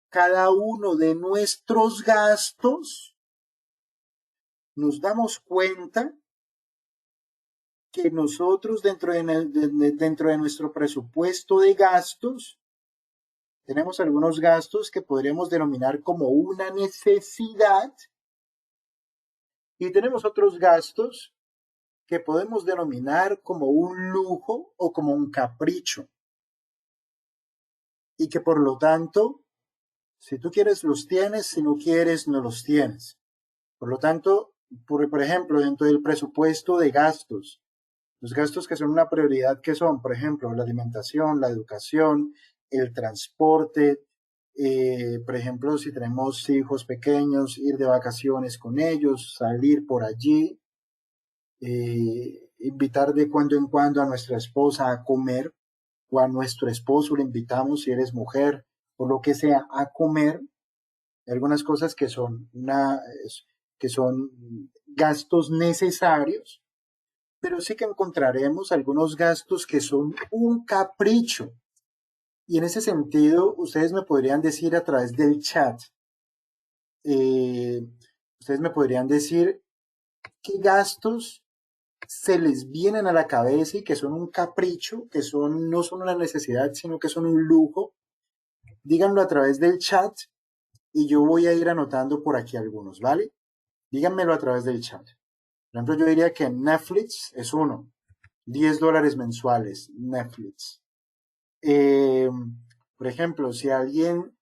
cada uno de nuestros gastos, nos damos cuenta que nosotros dentro de nuestro presupuesto de gastos tenemos algunos gastos que podríamos denominar como una necesidad y tenemos otros gastos que podemos denominar como un lujo o como un capricho y que por lo tanto, si tú quieres los tienes, si no quieres no los tienes. Por lo tanto, por ejemplo, dentro del presupuesto de gastos, los gastos que son una prioridad, que son, por ejemplo, la alimentación, la educación, el transporte, por ejemplo, si tenemos hijos pequeños, ir de vacaciones con ellos, salir por allí, invitar de cuando en cuando a nuestra esposa a comer o a nuestro esposo le invitamos si eres mujer o lo que sea a comer. Hay algunas cosas que son gastos necesarios, pero sí que encontraremos algunos gastos que son un capricho. Y en ese sentido, ustedes me podrían decir a través del chat, eh, ustedes me podrían decir qué gastos se les vienen a la cabeza y que son un capricho, no son una necesidad, sino que son un lujo. Díganlo a través del chat y yo voy a ir anotando por aquí algunos, ¿vale? Díganmelo a través del chat. Por ejemplo, yo diría que Netflix es uno. $10 mensuales, Netflix. Eh, por ejemplo, si alguien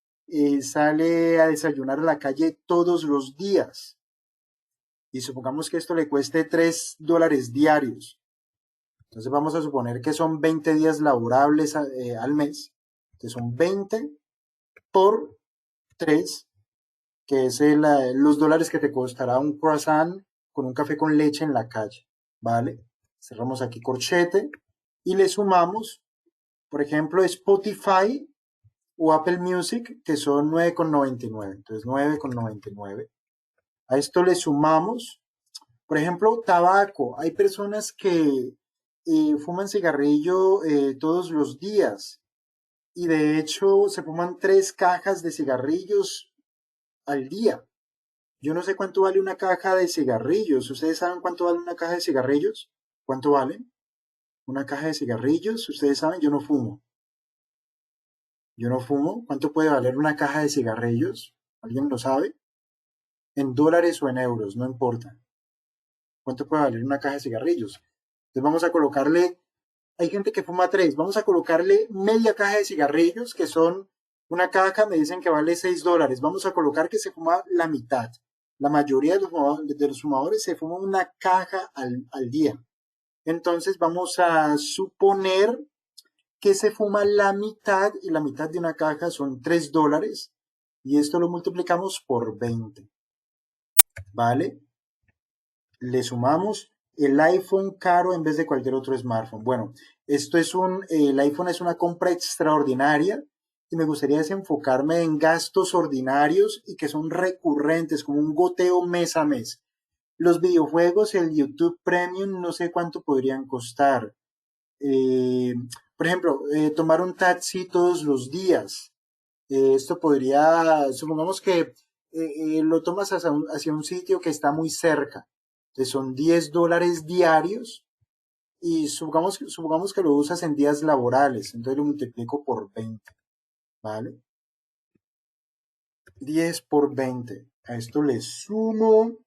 sale a desayunar a la calle todos los días y supongamos que esto le cueste $3 diarios, entonces vamos a suponer que son 20 días laborables al mes, que son 20 por 3, que es los dólares que te costará un croissant con un café con leche en la calle, ¿vale? Cerramos aquí corchete y le sumamos, por ejemplo, Spotify o Apple Music, que son 9,99. Entonces, 9,99. A esto le sumamos, por ejemplo, tabaco. Hay personas que fuman cigarrillo todos los días y de hecho se fuman 3 cajas de cigarrillos al día. Yo no sé cuánto vale una caja de cigarrillos. ¿Ustedes saben cuánto vale una caja de cigarrillos? ¿Cuánto vale una caja de cigarrillos? Ustedes saben, yo no fumo. Yo no fumo. ¿Cuánto puede valer una caja de cigarrillos? ¿Alguien lo sabe? En dólares o en euros, no importa. ¿Cuánto puede valer una caja de cigarrillos? Entonces vamos a colocarle, hay gente que fuma 3, vamos a colocarle media caja de cigarrillos, que son una caja, me dicen que vale $6. Vamos a colocar que se fuma la mitad. La mayoría de los fumadores se fuman una caja al día. Entonces vamos a suponer que se fuma la mitad y la mitad de una caja son $3 y esto lo multiplicamos por 20, ¿vale? Le sumamos el iPhone caro en vez de cualquier otro smartphone. Bueno, el iPhone es una compra extraordinaria y me gustaría desenfocarme en gastos ordinarios y que son recurrentes, como un goteo mes a mes. Los videojuegos, el YouTube Premium, no sé cuánto podrían costar. Eh, por ejemplo, tomar un taxi todos los días. Esto podría, supongamos que lo tomas hacia un sitio que está muy cerca, que son $10 diarios y supongamos que lo usas en días laborales, entonces lo multiplico por 20, ¿vale? 10 por 20. A esto le sumo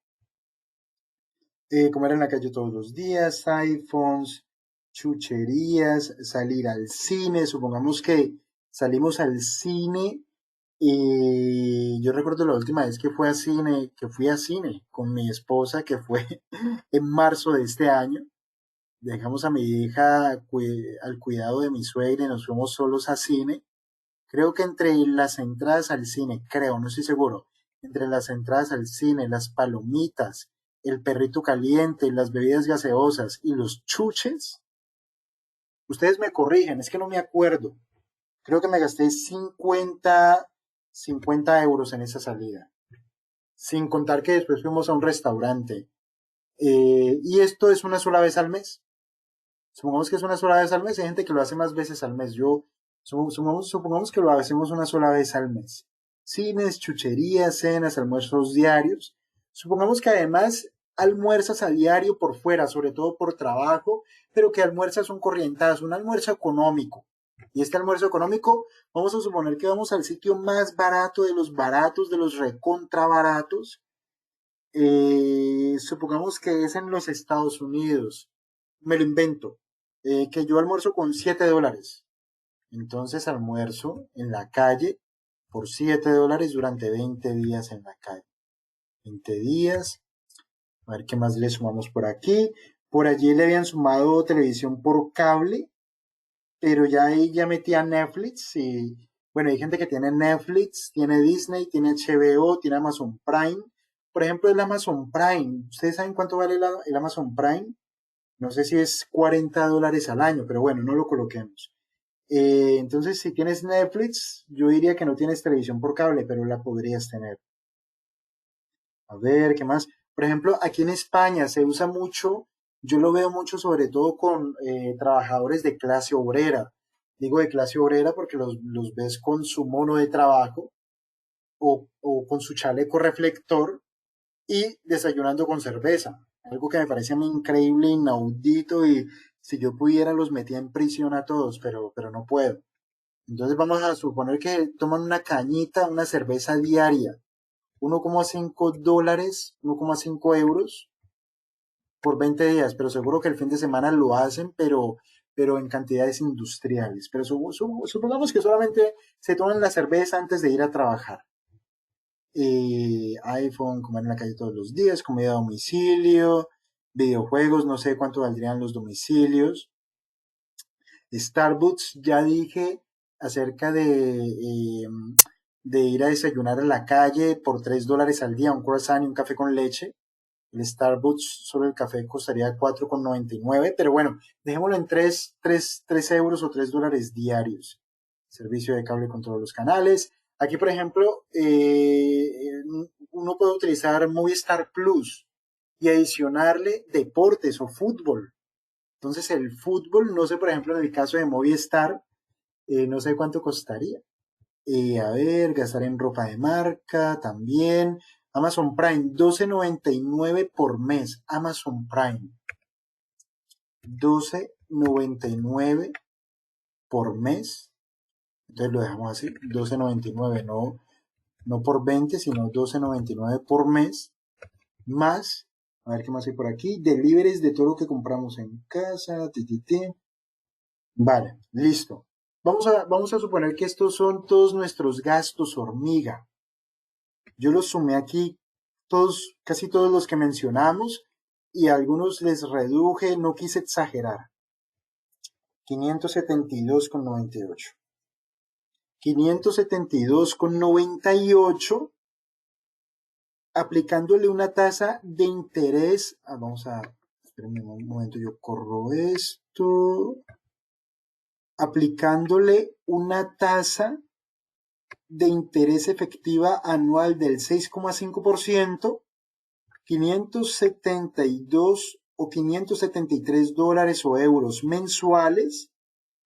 comer en la calle todos los días, iPhones, chucherías, salir al cine, supongamos que salimos al cine y yo recuerdo la última vez que fui a cine con mi esposa, que fue en marzo de este año. Dejamos a mi hija al cuidado de mi suegra y nos fuimos solos a cine. Creo que entre las entradas al cine, creo, no estoy seguro, entre las entradas al cine, las palomitas, el perrito caliente, las bebidas gaseosas y los chuches, ustedes me corrigen, es que no me acuerdo. Creo que me gasté 50 euros en esa salida, sin contar que después fuimos a un restaurante. Y esto es una sola vez al mes. Supongamos que es una sola vez al mes, hay gente que lo hace más veces al mes. Supongamos que lo hacemos una sola vez al mes. Cines, chucherías, cenas, almuerzos diarios. Supongamos que además almuerzas a diario por fuera, sobre todo por trabajo, pero que almuerzas un corrientazo, un almuerzo económico. Y este almuerzo económico, vamos a suponer que vamos al sitio más baratos, de los recontra baratos. Supongamos que es en los Estados Unidos. Me lo invento. Que yo almuerzo con $7. Entonces almuerzo en la calle por $7 durante 20 días en la calle. 20 días. A ver qué más le sumamos por aquí. Por allí le habían sumado televisión por cable, pero ya ahí ya metía Netflix y bueno, hay gente que tiene Netflix, tiene Disney, tiene HBO, tiene Amazon Prime. Por ejemplo, el Amazon Prime. ¿Ustedes saben cuánto vale el Amazon Prime? No sé si es $40 al año, pero bueno, no lo coloquemos. Entonces, si tienes Netflix, yo diría que no tienes televisión por cable, pero la podrías tener. A ver, ¿qué más? Por ejemplo, aquí en España se usa mucho, yo lo veo mucho sobre todo con trabajadores de clase obrera. Digo de clase obrera porque los ves con su mono de trabajo o con su chaleco reflector y desayunando con cerveza. Algo que me parece a mí increíble, inaudito y si yo pudiera los metía en prisión a todos, pero no puedo. Entonces vamos a suponer que toman una cañita, una cerveza diaria, $1,5, 1,5 euros por 20 días, pero seguro que el fin de semana lo hacen, pero en cantidades industriales. Pero supongamos que solamente se toman la cerveza antes de ir a trabajar. iPhone, comer en la calle todos los días, comida a domicilio, videojuegos, no sé cuánto valdrían los domicilios. Starbucks, ya dije acerca de ir a desayunar a la calle por $3 al día, un croissant y un café con leche. El Starbucks, solo el café costaría 4,99, pero bueno, dejémoslo en 3 euros o $3 diarios. Servicio de cable con todos los canales. Aquí, por ejemplo, uno puede utilizar Movistar Plus y adicionarle deportes o fútbol. Entonces, el fútbol, no sé, por ejemplo, en el caso de Movistar, no sé cuánto costaría. A ver, gastar en ropa de marca también. Amazon Prime, 12,99 por mes. Amazon Prime, 12,99 por mes. Entonces lo dejamos así, 12,99, no por 20, sino 12,99 por mes. Más, a ver qué más hay por aquí. Deliveries de todo lo que compramos en casa. Vale, listo. Vamos a suponer que estos son todos nuestros gastos hormiga. Yo los sumé aquí, todos, casi todos los que mencionamos, y a algunos les reduje, no quise exagerar. 572,98. 572,98, aplicándole una tasa de interés. Vamos a, espérenme un momento, yo corro esto. Aplicándole una tasa de interés efectiva anual del 6,5%, 572 o $573 o euros mensuales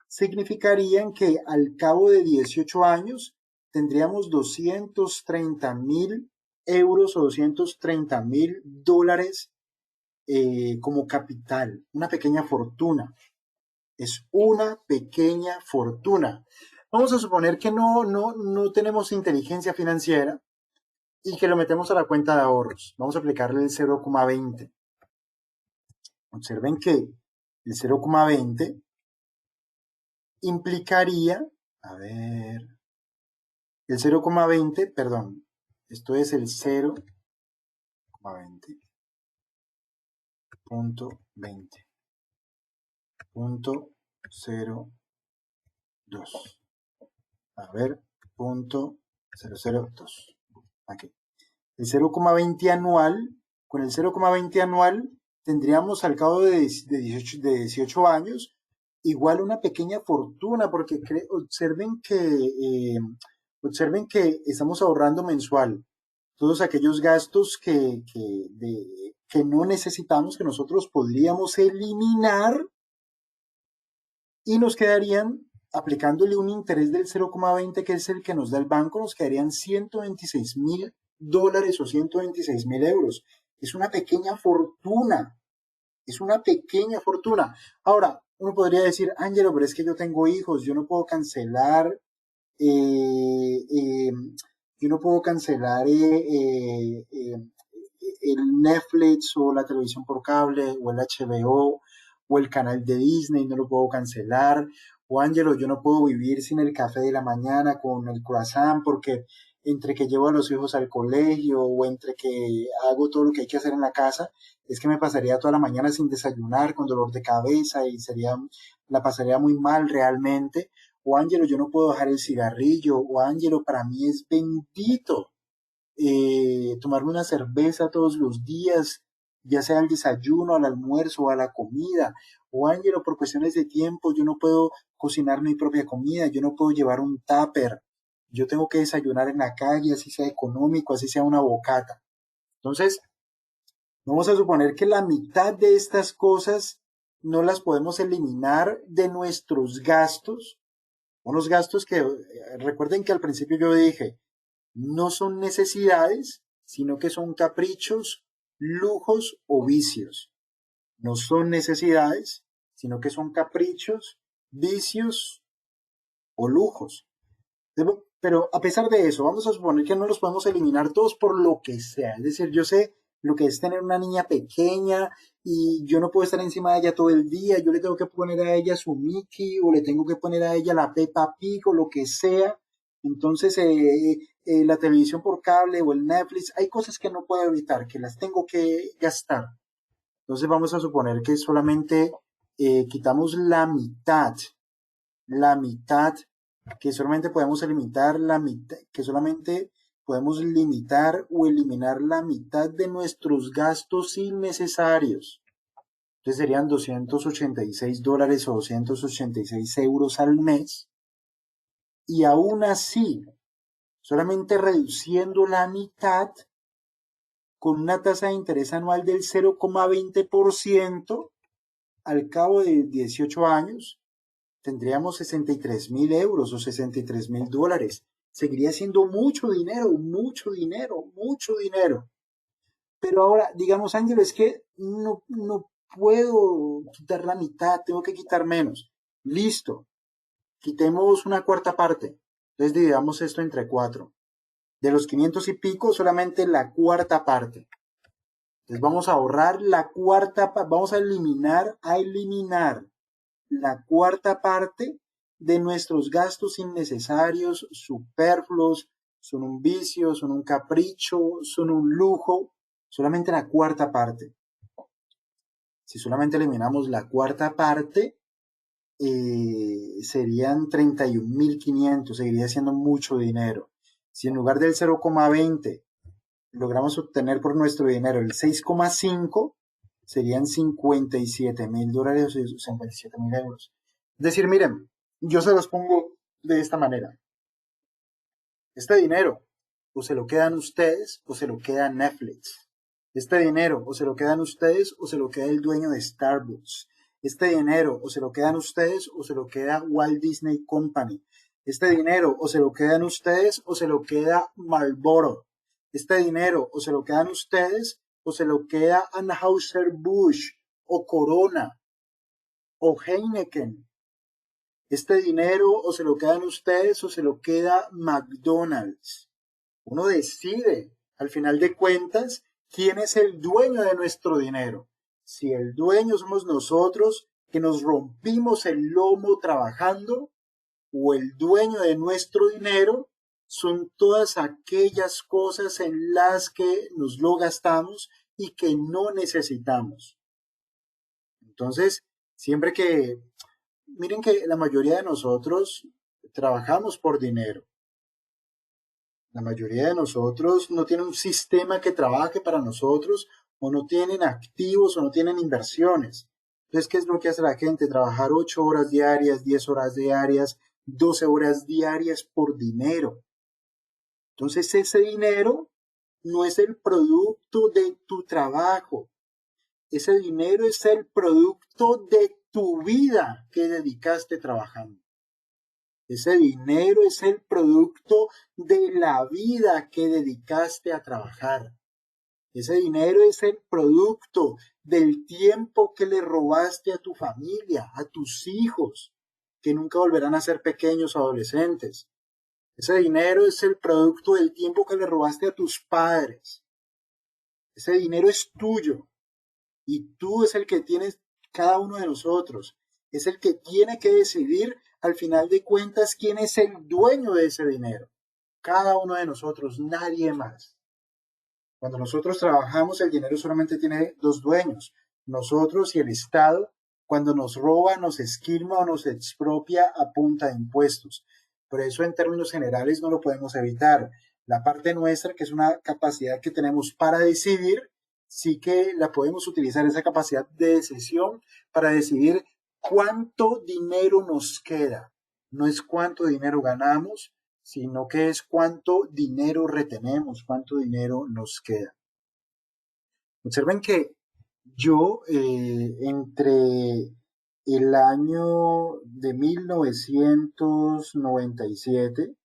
significarían que al cabo de 18 años tendríamos 230.000 euros o $230.000 como capital, una pequeña fortuna. Es una pequeña fortuna. Vamos a suponer que no tenemos inteligencia financiera y que lo metemos a la cuenta de ahorros. Vamos a aplicarle el 0,20. Observen que el 0,20 implicaría, a ver, el 0,20, perdón, esto es el 0,20, punto 20, punto 02, a ver, punto 002, aquí. El 0,20 anual, con el 0,20 anual tendríamos al cabo de 18 años igual una pequeña fortuna, porque observen que estamos ahorrando mensual todos aquellos gastos que no necesitamos, que nosotros podríamos eliminar, y nos quedarían, aplicándole un interés del 0,20, que es el que nos da el banco, nos quedarían $126.000 o 126.000 euros. Es una pequeña fortuna. Es una pequeña fortuna. Ahora, uno podría decir, Ángelo, pero es que yo tengo hijos, yo no puedo cancelar, eh, eh, yo no puedo cancelar el Netflix o la televisión por cable o el HBO o el canal de Disney, no lo puedo cancelar. O Ángelo, yo no puedo vivir sin el café de la mañana con el croissant porque entre que llevo a los hijos al colegio o entre que hago todo lo que hay que hacer en la casa, es que me pasaría toda la mañana sin desayunar, con dolor de cabeza y la pasaría muy mal realmente. O Ángelo, yo no puedo dejar el cigarrillo. O Ángelo, para mí es bendito tomarme una cerveza todos los días, ya sea al desayuno, al almuerzo o a la comida. O Ángelo, por cuestiones de tiempo, yo no puedo cocinar mi propia comida, yo no puedo llevar un tupper, yo tengo que desayunar en la calle, así sea económico, así sea una bocata. Entonces, vamos a suponer que la mitad de estas cosas no las podemos eliminar de nuestros gastos, unos gastos que recuerden que al principio yo dije, no son necesidades, sino que son caprichos, lujos o vicios. No son necesidades, sino que son caprichos, vicios o lujos. Pero a pesar de eso, vamos a suponer que no los podemos eliminar todos por lo que sea. Es decir, yo sé lo que es tener una niña pequeña y yo no puedo estar encima de ella todo el día. Yo le tengo que poner a ella su Mickey o le tengo que poner a ella la Peppa Pig o lo que sea. Entonces, la televisión por cable o el Netflix, hay cosas que no puedo evitar, que las tengo que gastar. Entonces, vamos a suponer que solamente quitamos la mitad, que solamente podemos limitar la mitad, que solamente podemos limitar o eliminar la mitad de nuestros gastos innecesarios. Entonces serían $286 o 286 euros al mes. Y aún así, solamente reduciendo la mitad, con una tasa de interés anual del 0,20%, al cabo de 18 años, tendríamos 63.000 euros o $63.000. Seguiría siendo mucho dinero, mucho dinero, mucho dinero. Pero ahora, digamos, Ángel, es que no puedo quitar la mitad, tengo que quitar menos. Listo, quitemos una cuarta parte. Entonces dividamos esto entre 4. De los 500 y pico, solamente la cuarta parte. Entonces vamos a ahorrar la cuarta, vamos a eliminar la cuarta parte de nuestros gastos innecesarios, superfluos, son un vicio, son un capricho, son un lujo, solamente la cuarta parte. Si solamente eliminamos la cuarta parte, serían 31.500, seguiría siendo mucho dinero. Si en lugar del 0,20 logramos obtener por nuestro dinero el 6,5, serían $57.000 o 57.000 euros. Es decir, miren, yo se los pongo de esta manera. Este dinero o se lo quedan ustedes o se lo queda Netflix. Este dinero o se lo quedan ustedes o se lo queda el dueño de Starbucks. Este dinero o se lo quedan ustedes o se lo queda Walt Disney Company. Este dinero o se lo quedan ustedes o se lo queda Marlboro. Este dinero o se lo quedan ustedes o se lo queda Anheuser-Busch o Corona o Heineken. Este dinero o se lo quedan ustedes o se lo queda McDonald's. Uno decide, al final de cuentas, quién es el dueño de nuestro dinero. Si el dueño somos nosotros, que nos rompimos el lomo trabajando, o el dueño de nuestro dinero son todas aquellas cosas en las que nos lo gastamos y que no necesitamos. Entonces, siempre que, miren que la mayoría de nosotros trabajamos por dinero. La mayoría de nosotros no tiene un sistema que trabaje para nosotros, o no tienen activos, o no tienen inversiones. Entonces, ¿qué es lo que hace la gente? Trabajar 8 horas diarias, 10 horas diarias, 12 horas diarias por dinero. Entonces, ese dinero no es el producto de tu trabajo. Ese dinero es el producto de tu vida que dedicaste trabajando. Ese dinero es el producto de la vida que dedicaste a trabajar. Ese dinero es el producto del tiempo que le robaste a tu familia, a tus hijos, que nunca volverán a ser pequeños o adolescentes. Ese dinero es el producto del tiempo que le robaste a tus padres. Ese dinero es tuyo y tú es el que tienes, cada uno de nosotros. Es el que tiene que decidir al final de cuentas quién es el dueño de ese dinero. Cada uno de nosotros, nadie más. Cuando nosotros trabajamos, el dinero solamente tiene dos dueños, nosotros y el Estado, cuando nos roba, nos esquilma o nos expropia a punta de impuestos. Por eso, en términos generales, no lo podemos evitar. La parte nuestra, que es una capacidad que tenemos para decidir, sí que la podemos utilizar, esa capacidad de decisión, para decidir cuánto dinero nos queda. No es cuánto dinero ganamos, sino que es cuánto dinero retenemos, cuánto dinero nos queda. Observen que yo entre el año de 1997,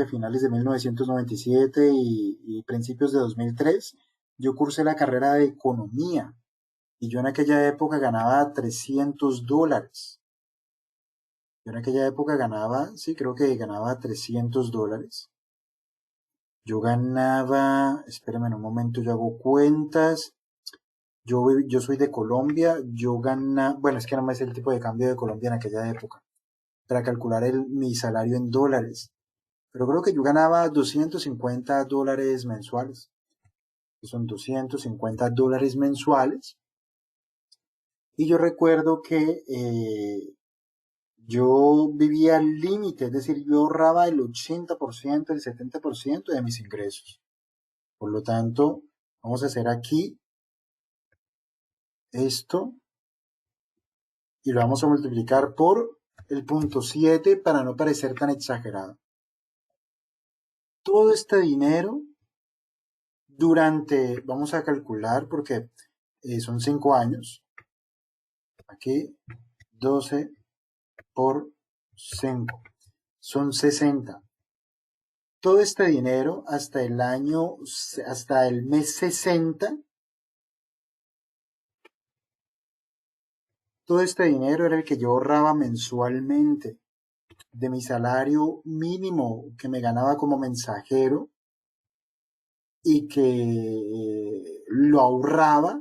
finales de 1997 y principios de 2003, yo cursé la carrera de economía y yo en aquella época ganaba $300. Yo en aquella época ganaba, sí, creo que ganaba $300. Yo ganaba, espérame un momento, yo hago cuentas. Yo soy de Colombia, yo ganaba, bueno, es que no me sé el tipo de cambio de Colombia en aquella época, para calcular mi salario en dólares. Pero creo que yo ganaba $250 mensuales. Que son $250 mensuales. Y yo recuerdo que yo vivía al límite, es decir, yo ahorraba el 80%, el 70% de mis ingresos. Por lo tanto, vamos a hacer aquí esto y lo vamos a multiplicar por el punto 7 para no parecer tan exagerado. Todo este dinero durante, vamos a calcular porque son 5 años. Aquí 12 por 5 son 60. Todo este dinero hasta el mes 60, todo este dinero era el que yo ahorraba mensualmente de mi salario mínimo que me ganaba como mensajero y que lo ahorraba,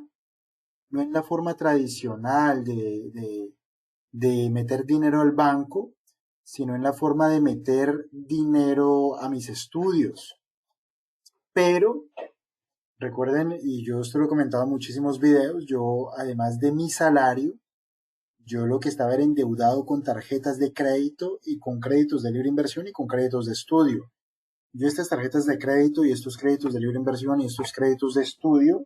no en la forma tradicional de meter dinero al banco, sino en la forma de meter dinero a mis estudios. Pero Recuerden, y yo esto lo he comentado en muchísimos videos, yo además de mi salario, yo lo que estaba era endeudado con tarjetas de crédito y con créditos de libre inversión y con créditos de estudio. Yo estas tarjetas de crédito y estos créditos de libre inversión y estos créditos de estudio,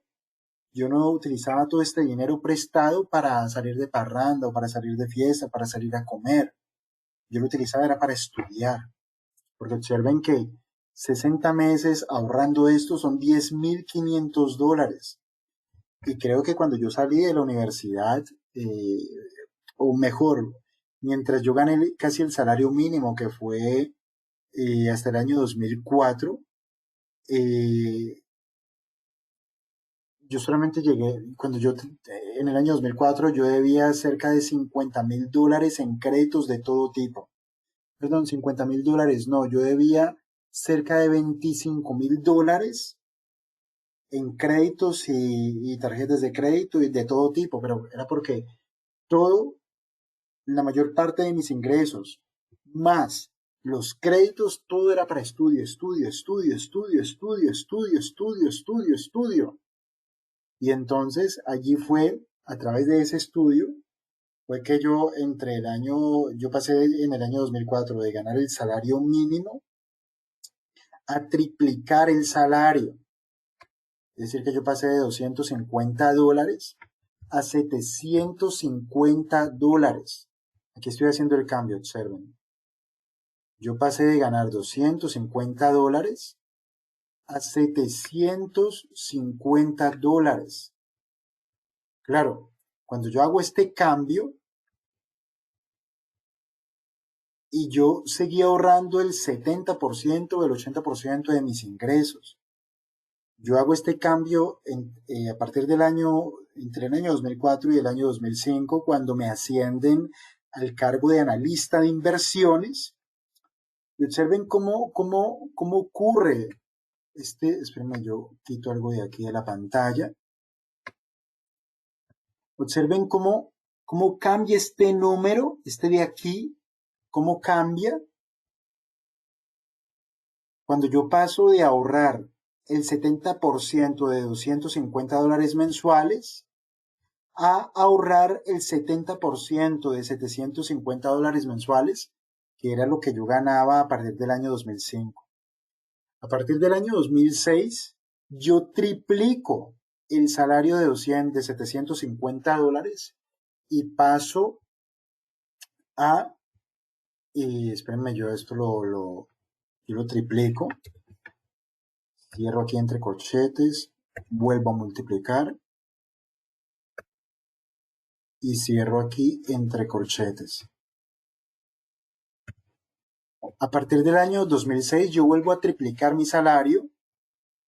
yo no utilizaba todo este dinero prestado para salir de parranda o para salir de fiesta, para salir a comer. Yo lo utilizaba era para estudiar. Porque observen que 60 meses ahorrando esto son $10.500. Y creo que cuando yo salí de la universidad, eh, o mejor, mientras yo gané casi el salario mínimo, que fue hasta el año 2004, eh, yo solamente llegué, en el año 2004, yo debía cerca de $50.000 en créditos de todo tipo. Perdón, $50.000, no, yo debía cerca de $25.000 en créditos y tarjetas de crédito y de todo tipo, pero era porque todo, la mayor parte de mis ingresos, más los créditos, todo era para estudio, estudio, estudio, estudio, estudio, estudio, estudio, estudio, estudio. Y entonces allí fue, a través de ese estudio, fue que yo pasé en el año 2004 de ganar el salario mínimo a triplicar el salario. Es decir, que yo pasé de $250 a $750. Aquí estoy haciendo el cambio, observen. Yo pasé de ganar $250 a $750. Claro, cuando yo hago este cambio y yo seguía ahorrando el 70% o el 80% de mis ingresos, yo hago este cambio a partir del entre el año 2004 y el año 2005, cuando me ascienden al cargo de analista de inversiones. Y observen cómo ocurre espérenme, yo quito algo de aquí de la pantalla. Observen cómo cambia este número, este de aquí, cómo cambia cuando yo paso de ahorrar el 70% de $250 mensuales a ahorrar el 70% de $750 mensuales, que era lo que yo ganaba a partir del año 2005. A partir del año 2006, yo triplico el salario de $750 y paso a, y espérenme, yo esto yo lo triplico, cierro aquí entre corchetes, vuelvo a multiplicar y cierro aquí entre corchetes. A partir del año 2006 yo vuelvo a triplicar mi salario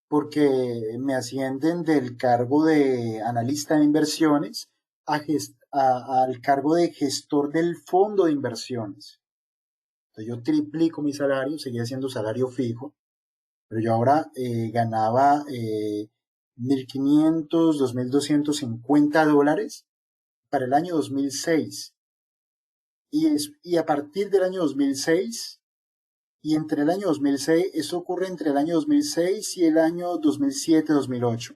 porque me ascienden del cargo de analista de inversiones al cargo de gestor del fondo de inversiones. Entonces yo triplico mi salario, seguía siendo salario fijo, pero yo ahora ganaba 1.500, $2.250 para el año 2006. Y a partir del año 2006, y entre el año 2006, eso ocurre entre el año 2006 y el año 2007-2008.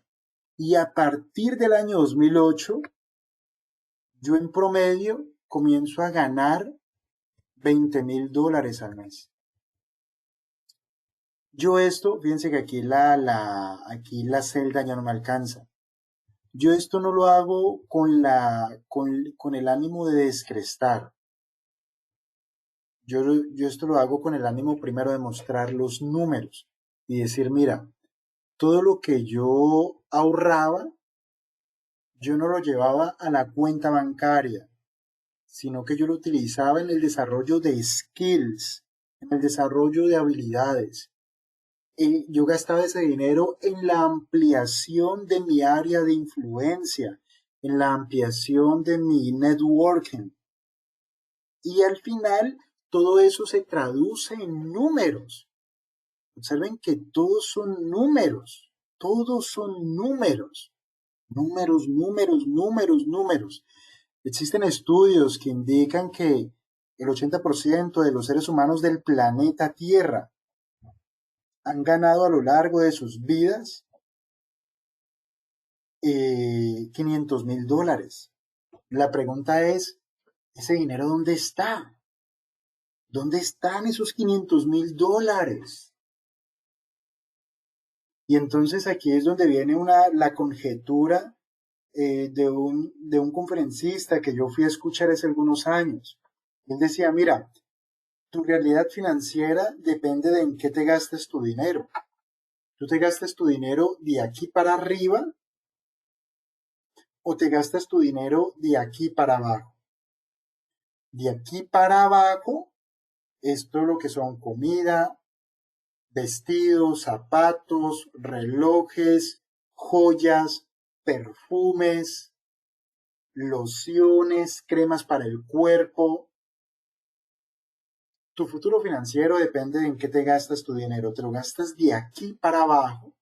Y a partir del año 2008, yo en promedio comienzo a ganar $20.000 al mes. Yo esto, fíjense que aquí la celda ya no me alcanza. Yo esto no lo hago con el ánimo de descrestar. Yo esto lo hago con el ánimo primero de mostrar los números y decir, mira, todo lo que yo ahorraba, yo no lo llevaba a la cuenta bancaria, sino que yo lo utilizaba en el desarrollo de skills, en el desarrollo de habilidades. Yo gastaba ese dinero en la ampliación de mi área de influencia, en la ampliación de mi networking. Y al final, todo eso se traduce en números. Observen que todos son números, números, números, números, números. Existen estudios que indican que el 80% de los seres humanos del planeta Tierra han ganado a lo largo de sus vidas $500.000. La pregunta es, ¿ese dinero dónde está? ¿Dónde están esos $500.000? Y entonces aquí es donde viene la conjetura de un conferencista que yo fui a escuchar hace algunos años. Él decía, mira, tu realidad financiera depende de en qué te gastes tu dinero. ¿Tú te gastas tu dinero de aquí para arriba o te gastas tu dinero de aquí para abajo? De aquí para abajo, esto es lo que son comida, vestidos, zapatos, relojes, joyas, perfumes, lociones, cremas para el cuerpo. Tu futuro financiero depende de en qué te gastas tu dinero. ¿Te lo gastas de aquí para abajo?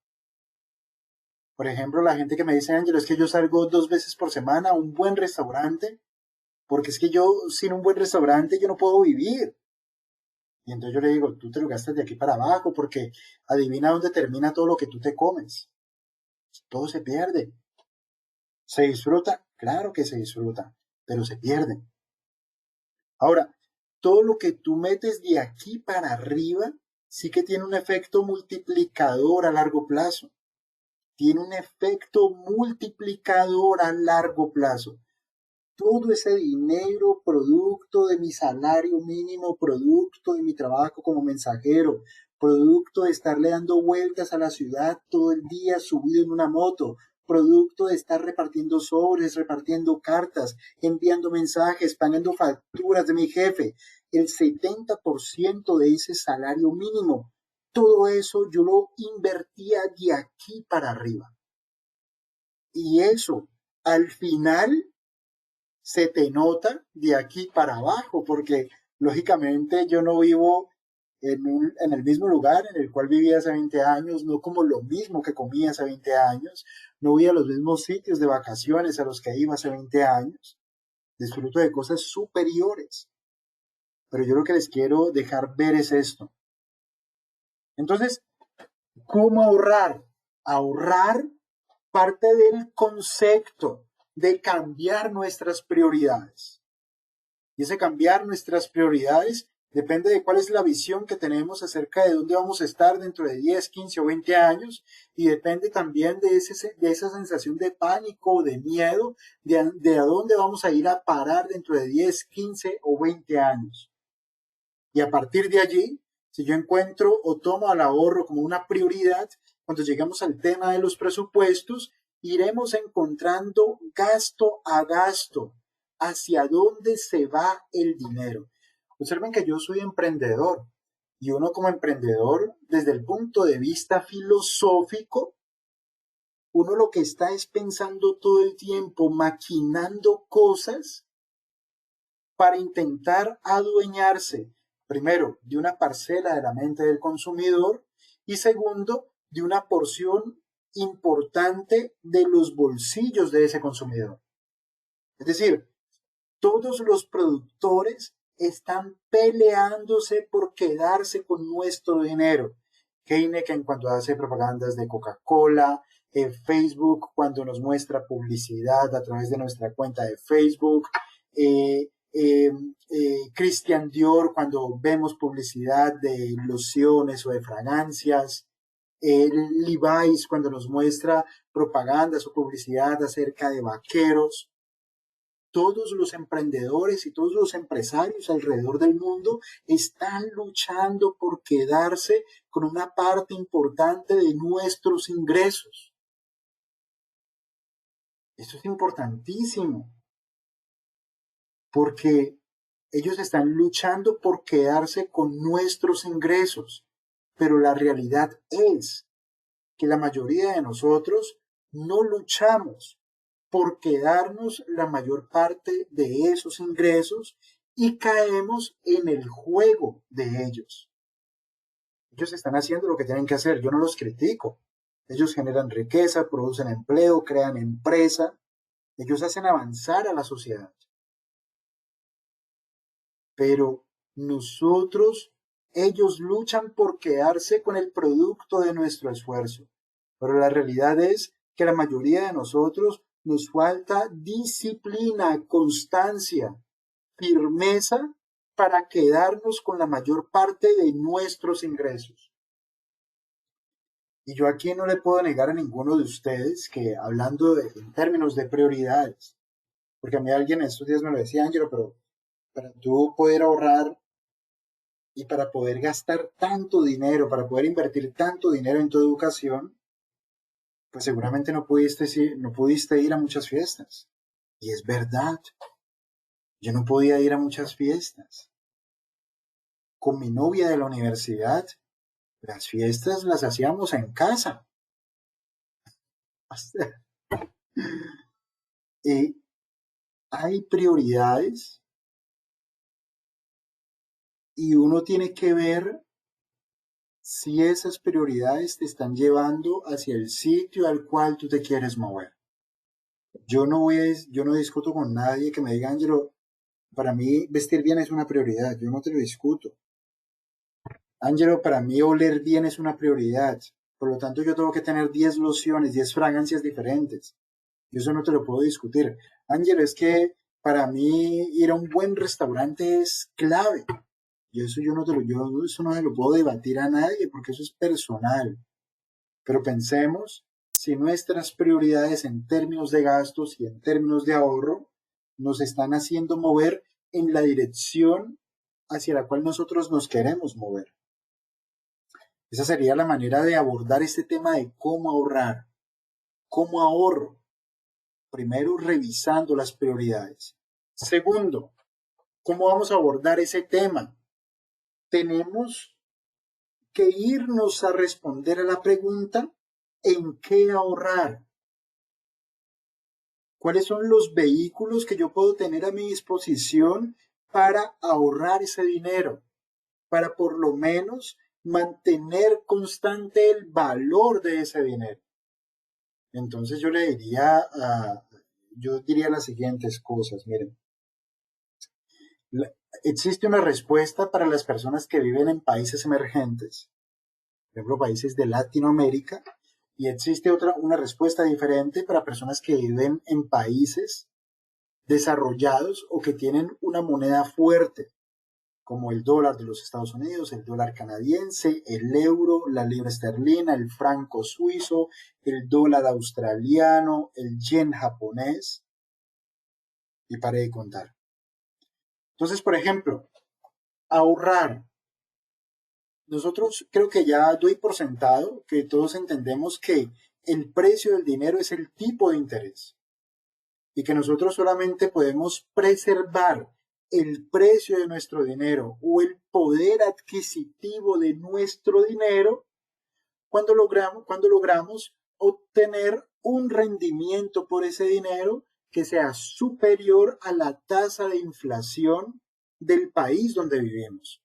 Por ejemplo, la gente que me dice, Ángelo, es que yo salgo 2 veces por semana a un buen restaurante, porque es que yo sin un buen restaurante yo no puedo vivir. Y entonces yo le digo, tú te lo gastas de aquí para abajo, porque adivina dónde termina todo lo que tú te comes. Todo se pierde. ¿Se disfruta? Claro que se disfruta, pero se pierde. Ahora, todo lo que tú metes de aquí para arriba sí que tiene un efecto multiplicador a largo plazo. Tiene un efecto multiplicador a largo plazo. Todo ese dinero, producto de mi salario mínimo, producto de mi trabajo como mensajero, producto de estarle dando vueltas a la ciudad todo el día subido en una moto, producto de estar repartiendo sobres, repartiendo cartas, enviando mensajes, pagando facturas de mi jefe, el 70% de ese salario mínimo, todo eso yo lo invertía de aquí para arriba. Y eso, al final, se te nota de aquí para abajo, porque lógicamente yo no vivo en el mismo lugar en el cual vivía hace 20 años, no como lo mismo que comía hace 20 años, no voy a los mismos sitios de vacaciones a los que iba hace 20 años, disfruto de cosas superiores, pero yo lo que les quiero dejar ver es esto. Entonces, ¿cómo ahorrar? Ahorrar parte del concepto de cambiar nuestras prioridades. Y ese cambiar nuestras prioridades depende de cuál es la visión que tenemos acerca de dónde vamos a estar dentro de 10, 15 o 20 años y depende también de esa sensación de pánico o de miedo de a dónde vamos a ir a parar dentro de 10, 15 o 20 años. Y a partir de allí, si yo encuentro o tomo al ahorro como una prioridad, cuando llegamos al tema de los presupuestos, iremos encontrando gasto a gasto hacia dónde se va el dinero. Observen que yo soy emprendedor y uno como emprendedor, desde el punto de vista filosófico, uno lo que está es pensando todo el tiempo, maquinando cosas para intentar adueñarse, primero, de una parcela de la mente del consumidor y segundo, de una porción importante de los bolsillos de ese consumidor. Es decir, todos los productores están peleándose por quedarse con nuestro dinero. Heineken cuando hace propagandas de Coca-Cola, Facebook cuando nos muestra publicidad a través de nuestra cuenta de Facebook, eh, Christian Dior cuando vemos publicidad de lociones o de fragancias, Levi's cuando nos muestra propagandas o publicidad acerca de vaqueros. Todos los emprendedores y todos los empresarios alrededor del mundo están luchando por quedarse con una parte importante de nuestros ingresos. Esto es importantísimo porque ellos están luchando por quedarse con nuestros ingresos, pero la realidad es que la mayoría de nosotros no luchamos por quedarnos la mayor parte de esos ingresos y caemos en el juego de ellos. Ellos están haciendo lo que tienen que hacer, yo no los critico. Ellos generan riqueza, producen empleo, crean empresa, ellos hacen avanzar a la sociedad. Pero ellos luchan por quedarse con el producto de nuestro esfuerzo. Pero la realidad es que la mayoría de nosotros nos falta disciplina, constancia, firmeza para quedarnos con la mayor parte de nuestros ingresos. Y yo aquí no le puedo negar a ninguno de ustedes que hablando en términos de prioridades, porque a mí alguien estos días me lo decía, Ángelo, pero para tú poder ahorrar y para poder gastar tanto dinero, para poder invertir tanto dinero en tu educación, pues seguramente no pudiste ir a muchas fiestas. Y es verdad, yo no podía ir a muchas fiestas. Con mi novia de la universidad, las fiestas las hacíamos en casa. Y hay prioridades y uno tiene que ver si esas prioridades te están llevando hacia el sitio al cual tú te quieres mover. Yo no discuto con nadie que me diga, Ángelo, para mí vestir bien es una prioridad, yo no te lo discuto. Ángelo, para mí oler bien es una prioridad. Por lo tanto, yo tengo que tener 10 lociones, 10 fragancias diferentes. Y eso no te lo puedo discutir. Ángelo, es que para mí ir a un buen restaurante es clave. Y eso yo eso no se lo puedo debatir a nadie porque eso es personal. Pero pensemos si nuestras prioridades en términos de gastos y en términos de ahorro nos están haciendo mover en la dirección hacia la cual nosotros nos queremos mover. Esa sería la manera de abordar este tema de cómo ahorrar, cómo ahorro. Primero, revisando las prioridades. Segundo, ¿cómo vamos a abordar ese tema? Tenemos que irnos a responder a la pregunta, ¿en qué ahorrar? ¿Cuáles son los vehículos que yo puedo tener a mi disposición para ahorrar ese dinero? Para por lo menos mantener constante el valor de ese dinero. Entonces yo diría las siguientes cosas, miren. Existe una respuesta para las personas que viven en países emergentes, por ejemplo, países de Latinoamérica, y existe una respuesta diferente para personas que viven en países desarrollados o que tienen una moneda fuerte, como el dólar de los Estados Unidos, el dólar canadiense, el euro, la libra esterlina, el franco suizo, el dólar australiano, el yen japonés, y paré de contar. Entonces, por ejemplo, ahorrar. Nosotros creo que ya doy por sentado que todos entendemos que el precio del dinero es el tipo de interés y que nosotros solamente podemos preservar el precio de nuestro dinero o el poder adquisitivo de nuestro dinero cuando logramos obtener un rendimiento por ese dinero que sea superior a la tasa de inflación del país donde vivimos.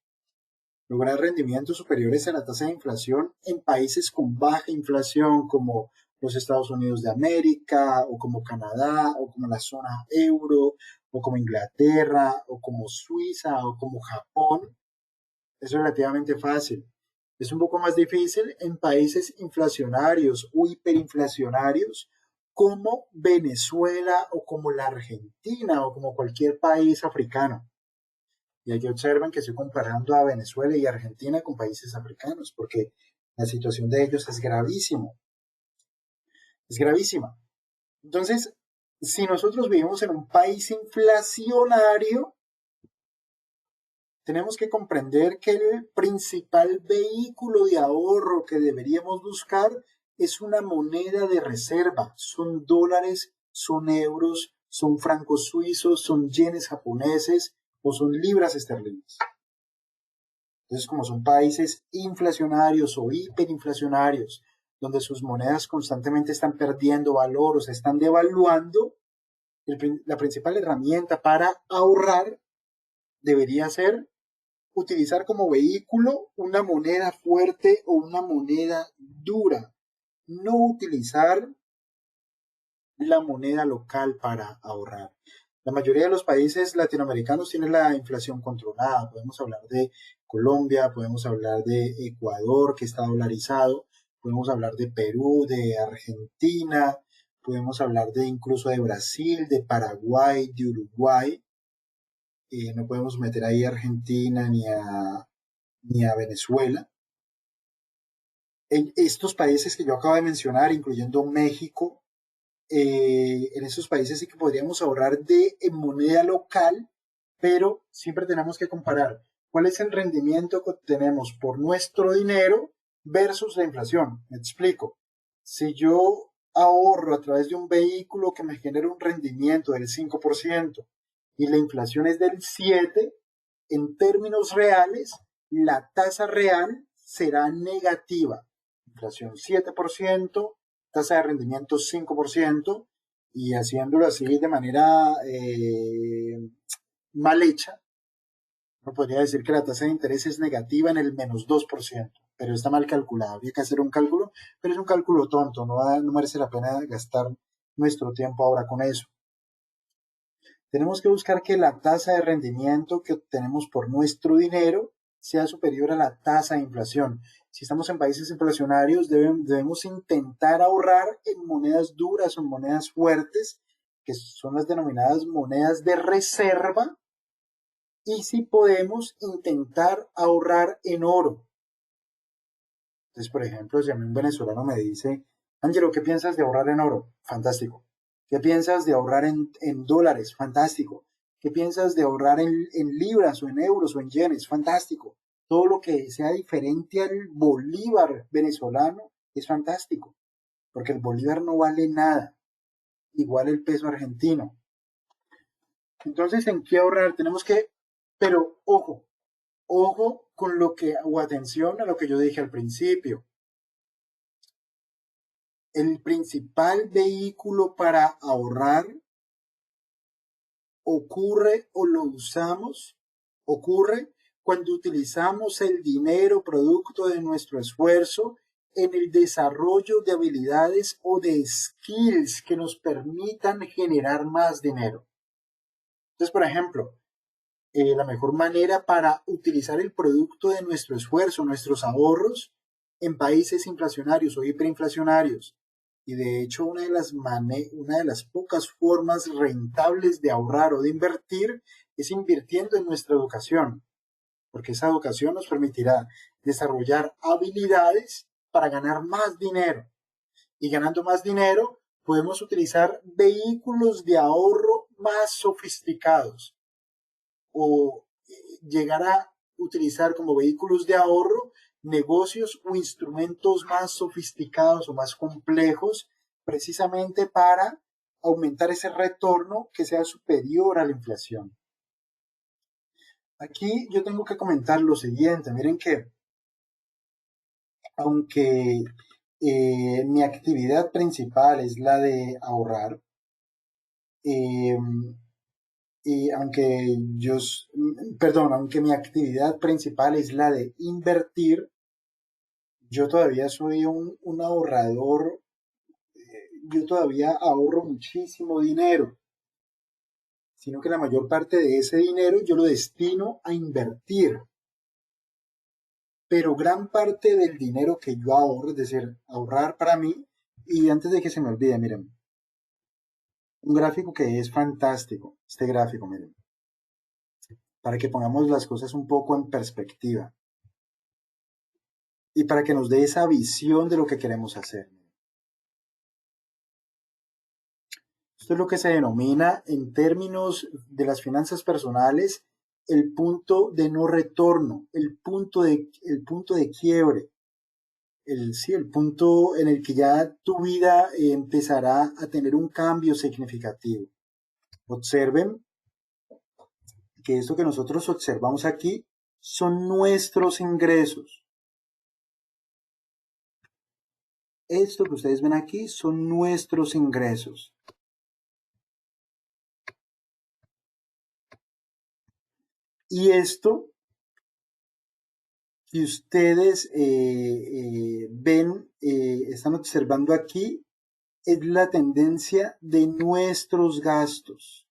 Lograr rendimientos superiores a la tasa de inflación en países con baja inflación como los Estados Unidos de América o como Canadá o como la zona euro o como Inglaterra o como Suiza o como Japón. Es relativamente fácil. Es un poco más difícil en países inflacionarios o hiperinflacionarios como Venezuela o como la Argentina o como cualquier país africano. Y aquí observan que estoy comparando a Venezuela y Argentina con países africanos, porque la situación de ellos es gravísima. Es gravísima. Entonces, si nosotros vivimos en un país inflacionario, tenemos que comprender que el principal vehículo de ahorro que deberíamos buscar es una moneda de reserva. Son dólares, son euros, son francos suizos, son yenes japoneses o son libras esterlinas. Entonces, como son países inflacionarios o hiperinflacionarios, donde sus monedas constantemente están perdiendo valor o se están devaluando, la principal herramienta para ahorrar debería ser utilizar como vehículo una moneda fuerte o una moneda dura, no utilizar la moneda local para ahorrar. La mayoría de los países latinoamericanos tienen la inflación controlada. Podemos hablar de Colombia, podemos hablar de Ecuador, que está dolarizado, podemos hablar de Perú, de Argentina, podemos hablar de incluso de Brasil, de Paraguay, de Uruguay. No podemos meter ahí a Argentina ni a Venezuela. En estos países que yo acabo de mencionar, incluyendo México, en esos países sí que podríamos ahorrar en moneda local, pero siempre tenemos que comparar cuál es el rendimiento que obtenemos por nuestro dinero versus la inflación. Me explico. Si yo ahorro a través de un vehículo que me genera un rendimiento del 5% y la inflación es del 7%, en términos reales, la tasa real será negativa. Inflación 7%, tasa de rendimiento 5%, y haciéndolo así de manera mal hecha, uno podría decir que la tasa de interés es negativa en el -2%, pero está mal calculada. Habría que hacer un cálculo, pero es un cálculo tonto, no merece la pena gastar nuestro tiempo ahora con eso. Tenemos que buscar que la tasa de rendimiento que obtenemos por nuestro dinero sea superior a la tasa de inflación. Si estamos en países inflacionarios, debemos intentar ahorrar en monedas duras o en monedas fuertes, que son las denominadas monedas de reserva, y si podemos intentar ahorrar en oro. Entonces, por ejemplo, si a mí un venezolano me dice, Ángelo, ¿qué piensas de ahorrar en oro? Fantástico. ¿Qué piensas de ahorrar en dólares? Fantástico. ¿Qué piensas de ahorrar en libras o en euros o en yenes? Fantástico. Todo lo que sea diferente al bolívar venezolano es fantástico, porque el bolívar no vale nada, igual el peso argentino. Entonces, ¿en qué ahorrar? Tenemos que, pero ojo con lo que, o atención a lo que yo dije al principio. El principal vehículo para ahorrar ocurre cuando utilizamos el dinero producto de nuestro esfuerzo en el desarrollo de habilidades o de skills que nos permitan generar más dinero. Entonces, por ejemplo, la mejor manera para utilizar el producto de nuestro esfuerzo, nuestros ahorros, en países inflacionarios o hiperinflacionarios. Y de hecho, una de las pocas formas rentables de ahorrar o de invertir es invirtiendo en nuestra educación, porque esa educación nos permitirá desarrollar habilidades para ganar más dinero. Y ganando más dinero, podemos utilizar vehículos de ahorro más sofisticados o llegar a utilizar como vehículos de ahorro negocios o instrumentos más sofisticados o más complejos, precisamente para aumentar ese retorno que sea superior a la inflación. Aquí yo tengo que comentar lo siguiente, miren que aunque mi actividad principal es la de ahorrar, eh, y aunque mi actividad principal es la de invertir, yo todavía soy un ahorrador, yo todavía ahorro muchísimo dinero, sino que la mayor parte de ese dinero yo lo destino a invertir, pero gran parte del dinero que yo ahorro, es decir, ahorrar para mí, y antes de que se me olvide, miren, un gráfico que es fantástico, este gráfico, miren, para que pongamos las cosas un poco en perspectiva y para que nos dé esa visión de lo que queremos hacer. Esto es lo que se denomina en términos de las finanzas personales el punto de no retorno, el punto de quiebre, sí, el punto en el que ya tu vida empezará a tener un cambio significativo. Observen que esto que nosotros observamos aquí son nuestros ingresos. Esto que ustedes ven aquí son nuestros ingresos. Y esto que ustedes están observando aquí, es la tendencia de nuestros gastos.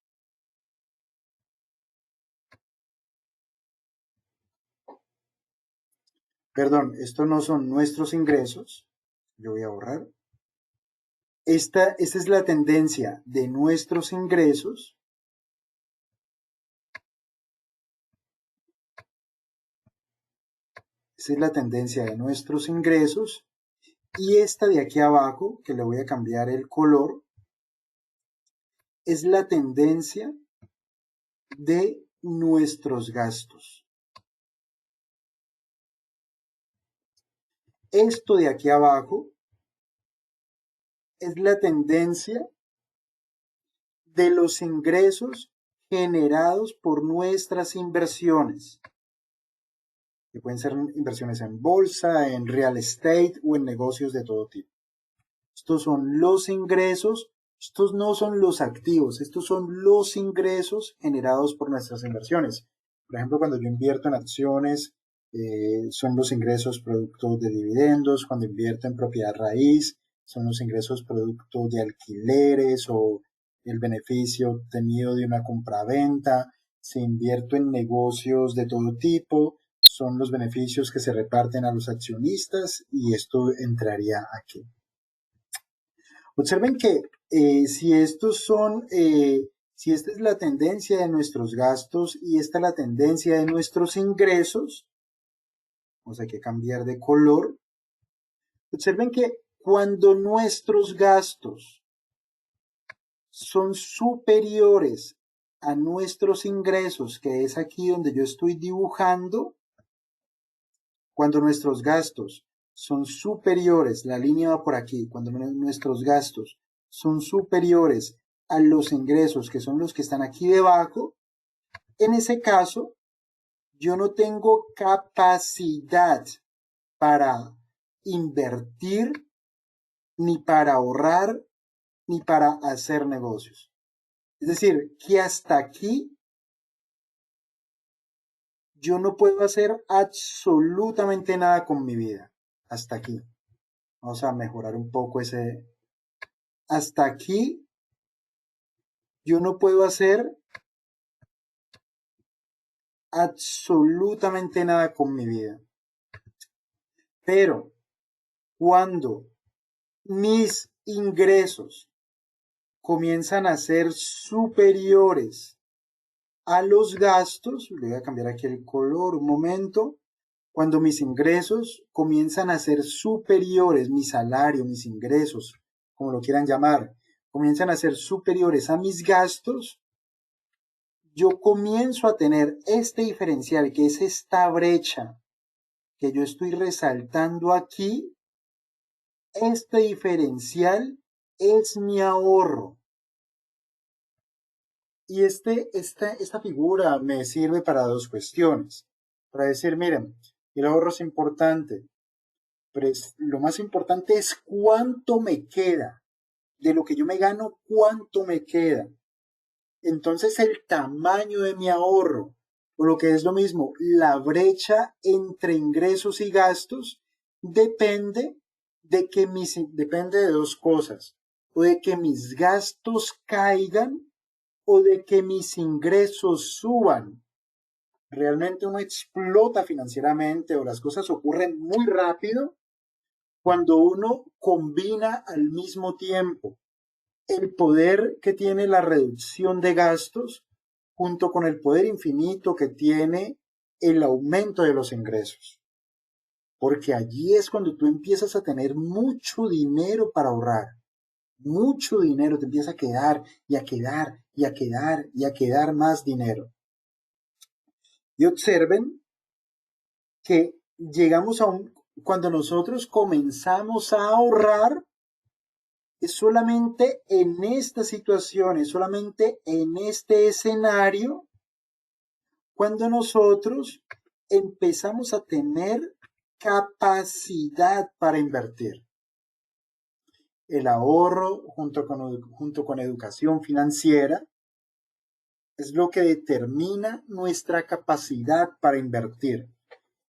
Perdón, esto no son nuestros ingresos, yo voy a ahorrar. Esta es la tendencia de nuestros ingresos. Esa es la tendencia de nuestros ingresos. Y esta de aquí abajo, que le voy a cambiar el color, es la tendencia de nuestros gastos. Esto de aquí abajo es la tendencia de los ingresos generados por nuestras inversiones, que pueden ser inversiones en bolsa, en real estate o en negocios de todo tipo. Estos son los ingresos, estos no son los activos, estos son los ingresos generados por nuestras inversiones. Por ejemplo, cuando yo invierto en acciones, son los ingresos producto de dividendos. Cuando invierto en propiedad raíz, son los ingresos producto de alquileres o el beneficio obtenido de una compraventa. Si invierto en negocios de todo tipo, son los beneficios que se reparten a los accionistas y esto entraría aquí. Observen que si estos son, si esta es la tendencia de nuestros gastos y esta es la tendencia de nuestros ingresos, vamos a que cambiar de color. Observen que cuando nuestros gastos son superiores a nuestros ingresos, que es aquí donde yo estoy dibujando, cuando nuestros gastos son superiores, la línea va por aquí, cuando nuestros gastos son superiores a los ingresos, que son los que están aquí debajo, en ese caso, yo no tengo capacidad para invertir, ni para ahorrar, ni para hacer negocios. Es decir, que hasta aquí yo no puedo hacer absolutamente nada con mi vida. Hasta aquí. Vamos a mejorar un poco ese. Hasta aquí yo no puedo hacer absolutamente nada con mi vida. Pero cuando mis ingresos comienzan a ser superiores a los gastos, le voy a cambiar aquí el color un momento, cuando mis ingresos comienzan a ser superiores, mi salario, mis ingresos, como lo quieran llamar, comienzan a ser superiores a mis gastos, yo comienzo a tener este diferencial, que es esta brecha que yo estoy resaltando aquí. Este diferencial es mi ahorro. Y esta figura me sirve para dos cuestiones. Para decir, miren, el ahorro es importante, pero lo más importante es cuánto me queda. De lo que yo me gano, cuánto me queda. Entonces el tamaño de mi ahorro, o lo que es lo mismo, la brecha entre ingresos y gastos, depende depende de dos cosas, o de que mis gastos caigan o de que mis ingresos suban. Realmente uno explota financieramente o las cosas ocurren muy rápido cuando uno combina al mismo tiempo el poder que tiene la reducción de gastos junto con el poder infinito que tiene el aumento de los ingresos. Porque allí es cuando tú empiezas a tener mucho dinero para ahorrar. Mucho dinero te empieza a quedar y a quedar y a quedar y a quedar más dinero. Y observen que llegamos a cuando nosotros comenzamos a ahorrar, es solamente en esta situación, es solamente en este escenario, cuando nosotros empezamos a tener capacidad para invertir. El ahorro junto con educación financiera es lo que determina nuestra capacidad para invertir.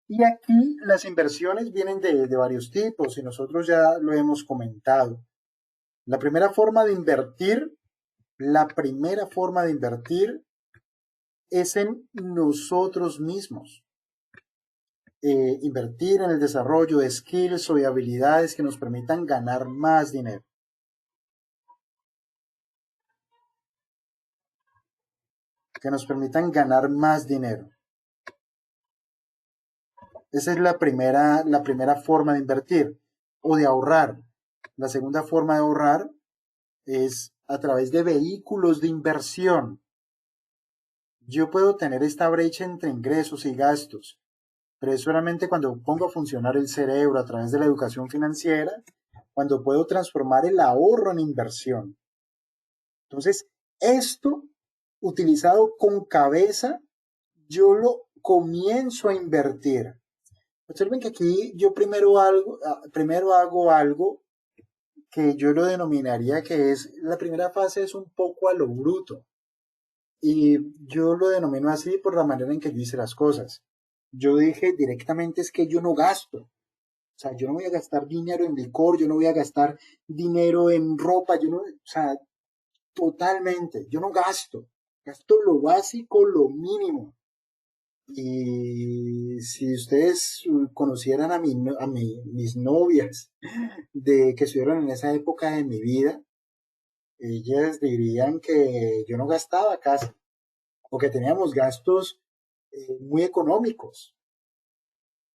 Y aquí las inversiones vienen de varios tipos y nosotros ya lo hemos comentado. La primera forma de invertir es en nosotros mismos. invertir en el desarrollo de skills o de habilidades que nos permitan ganar más dinero. Que nos permitan ganar más dinero. Esa es la primera forma de invertir o de ahorrar. La segunda forma de ahorrar es a través de vehículos de inversión. Yo puedo tener esta brecha entre ingresos y gastos, pero es solamente cuando pongo a funcionar el cerebro a través de la educación financiera, cuando puedo transformar el ahorro en inversión. Entonces, esto utilizado con cabeza, yo lo comienzo a invertir. Observen que aquí yo primero hago algo que yo lo denominaría que es, la primera fase es un poco a lo bruto. Y yo lo denomino así por la manera en que yo hice las cosas. Yo dije directamente es que yo no gasto. O sea, yo no voy a gastar dinero en licor, yo no voy a gastar dinero en ropa, yo no, o sea, totalmente, yo no gasto. Gasto lo básico, lo mínimo. Y si ustedes conocieran mis novias de que estuvieron en esa época de mi vida, ellas dirían que yo no gastaba casi, o que teníamos gastos muy económicos,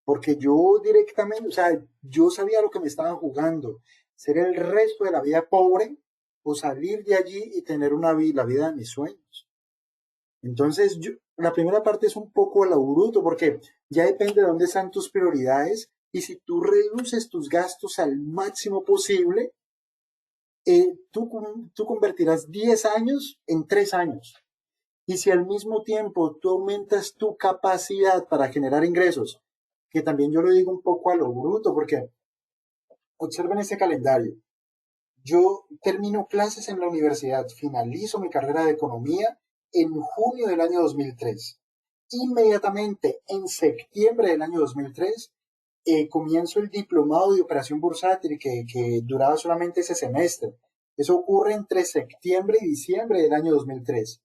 porque yo directamente, o sea, yo sabía lo que me estaban jugando, ser el resto de la vida pobre o salir de allí y tener la vida de mis sueños. Entonces, la primera parte es un poco a lo bruto, porque ya depende de dónde están tus prioridades y si tú reduces tus gastos al máximo posible, tú convertirás 10 años en 3 años. Y si al mismo tiempo tú aumentas tu capacidad para generar ingresos, que también yo lo digo un poco a lo bruto, porque observen ese calendario. Yo termino clases en la universidad, finalizo mi carrera de economía en junio del año 2003. Inmediatamente, en septiembre del año 2003, comienzo el diplomado de operación bursátil que duraba solamente ese semestre. Eso ocurre entre septiembre y diciembre del año 2003.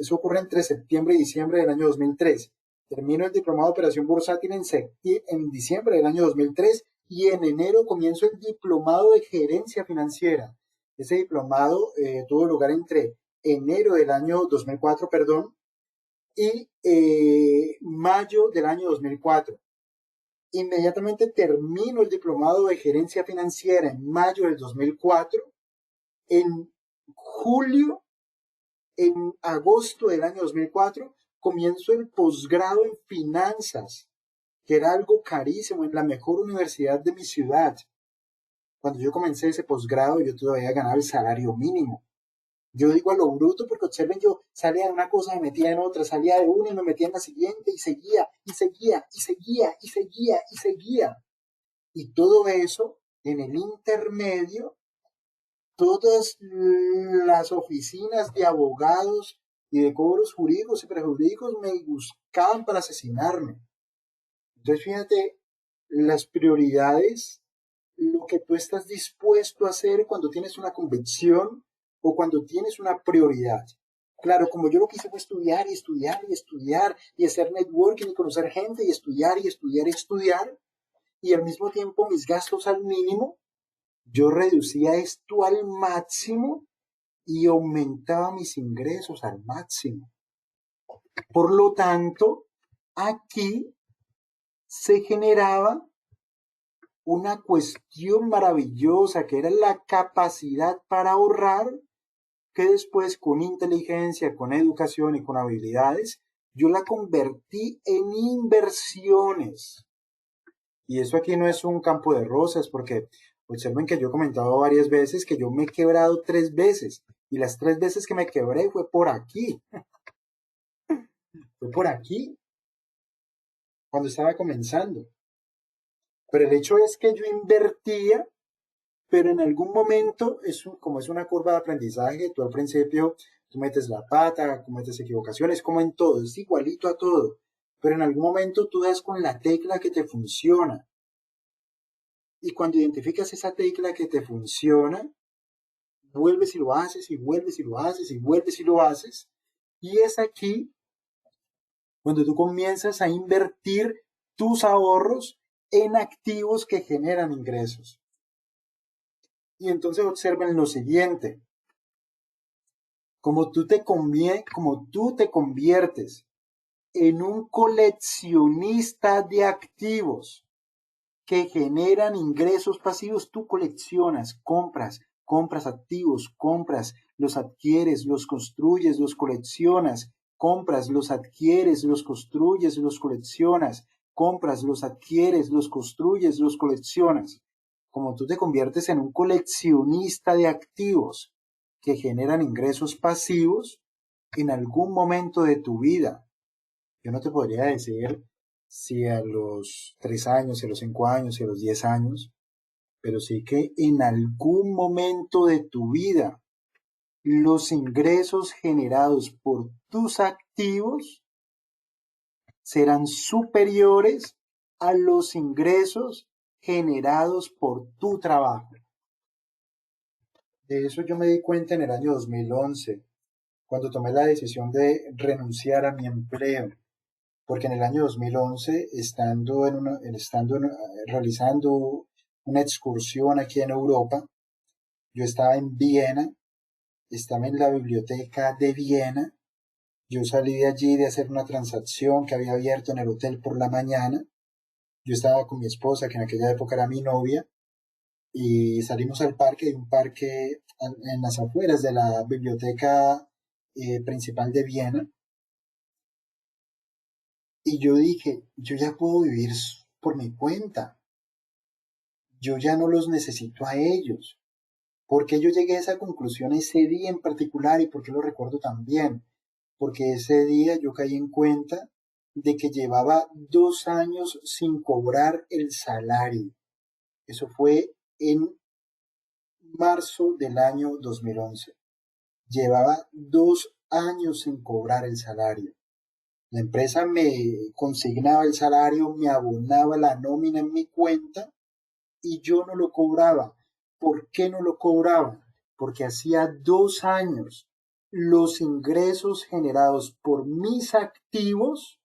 Eso ocurre entre septiembre y diciembre del año 2003. Termino el diplomado de operación bursátil en diciembre del año 2003 y en enero comienzo el diplomado de gerencia financiera. Ese diplomado tuvo lugar entre enero del año 2004, perdón, y mayo del año 2004. Inmediatamente termino el diplomado de gerencia financiera en mayo del 2004. En julio, en agosto del año 2004, comienzo el posgrado en finanzas, que era algo carísimo en la mejor universidad de mi ciudad. Cuando yo comencé ese posgrado, yo todavía ganaba el salario mínimo. Yo digo a lo bruto porque observen, yo salía de una cosa, me metía en otra, salía de una y me metía en la siguiente y seguía, y seguía, y seguía, y seguía, y seguía. Y todo eso en el intermedio, todas las oficinas de abogados y de cobros jurídicos y prejurídicos me buscaban para asesinarme. Entonces, fíjate, las prioridades, lo que tú estás dispuesto a hacer cuando tienes una convicción o cuando tienes una prioridad. Claro, como yo lo que hice fue estudiar y estudiar y estudiar y hacer networking y conocer gente y estudiar y estudiar y estudiar y al mismo tiempo mis gastos al mínimo, yo reducía esto al máximo y aumentaba mis ingresos al máximo. Por lo tanto, aquí se generaba una cuestión maravillosa que era la capacidad para ahorrar, que después con inteligencia, con educación y con habilidades, yo la convertí en inversiones. Y eso aquí no es un campo de rosas, porque observen que yo he comentado varias veces que yo me he quebrado 3 veces, y las 3 veces que me quebré fue por aquí, cuando estaba comenzando. Pero el hecho es que yo invertía, pero en algún momento, como es una curva de aprendizaje, tú al principio, tú metes la pata, cometes equivocaciones, como en todo, es igualito a todo. Pero en algún momento tú das con la tecla que te funciona. Y cuando identificas esa tecla que te funciona, vuelves y lo haces, y vuelves y lo haces, y vuelves y lo haces. Y es aquí Cuando tú comienzas a invertir tus ahorros en activos que generan ingresos. Y entonces observen lo siguiente, como tú te conviertes en un coleccionista de activos que generan ingresos pasivos, tú coleccionas, compras activos, compras, los adquieres, los construyes, los coleccionas, compras, los adquieres, los construyes, los coleccionas, compras, los adquieres, los construyes, los coleccionas. Como tú te conviertes en un coleccionista de activos que generan ingresos pasivos en algún momento de tu vida, yo no te podría decir si a los 3 años, si a los 5 años, si a los 10 años, pero sí que en algún momento de tu vida los ingresos generados por tus activos serán superiores a los ingresos generados por tu trabajo. De eso yo me di cuenta en el año 2011, cuando tomé la decisión de renunciar a mi empleo. Porque en el año 2011, realizando una excursión aquí en Europa, yo estaba en Viena, estaba en la biblioteca de Viena, yo salí de allí de hacer una transacción que había abierto en el hotel por la mañana, yo estaba con mi esposa, que en aquella época era mi novia, y salimos al parque, un parque en las afueras de la biblioteca principal de Viena, y yo dije, yo ya puedo vivir por mi cuenta, yo ya no los necesito a ellos. ¿Por qué yo llegué a esa conclusión ese día en particular y por qué lo recuerdo tan bien? Porque ese día yo caí en cuenta de que llevaba 2 años sin cobrar el salario. Eso fue en marzo del año 2011. Llevaba 2 años sin cobrar el salario. La empresa me consignaba el salario, me abonaba la nómina en mi cuenta y yo no lo cobraba. ¿Por qué no lo cobraba? Porque hacía 2 años los ingresos generados por mis activos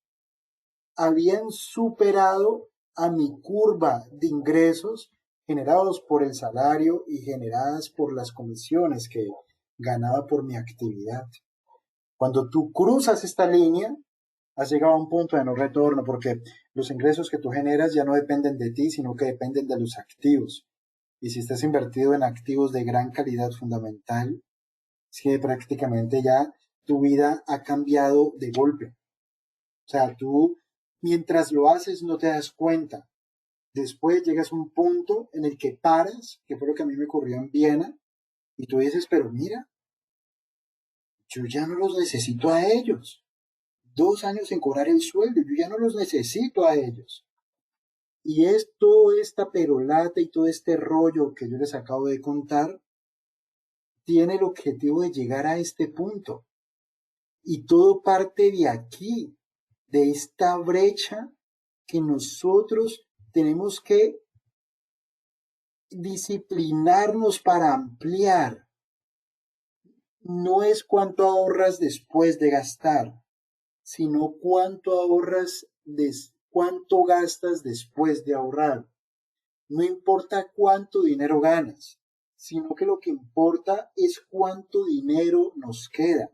habían superado a mi curva de ingresos generados por el salario y generadas por las comisiones que ganaba por mi actividad. Cuando tú cruzas esta línea, has llegado a un punto de no retorno porque los ingresos que tú generas ya no dependen de ti, sino que dependen de los activos. Y si estás invertido en activos de gran calidad fundamental, es que prácticamente ya tu vida ha cambiado de golpe. O sea, tú mientras lo haces no te das cuenta. Después llegas a un punto en el que paras, que fue lo que a mí me ocurrió en Viena, y tú dices, pero mira, yo ya no los necesito a ellos. 2 años sin cobrar el sueldo, yo ya no los necesito a ellos. Y es toda esta perolata y todo este rollo que yo les acabo de contar, tiene el objetivo de llegar a este punto. Y todo parte de aquí, de esta brecha que nosotros tenemos que disciplinarnos para ampliar. No es cuánto ahorras después de gastar, sino cuánto gastas después de ahorrar. No importa cuánto dinero ganas, sino que lo que importa es cuánto dinero nos queda.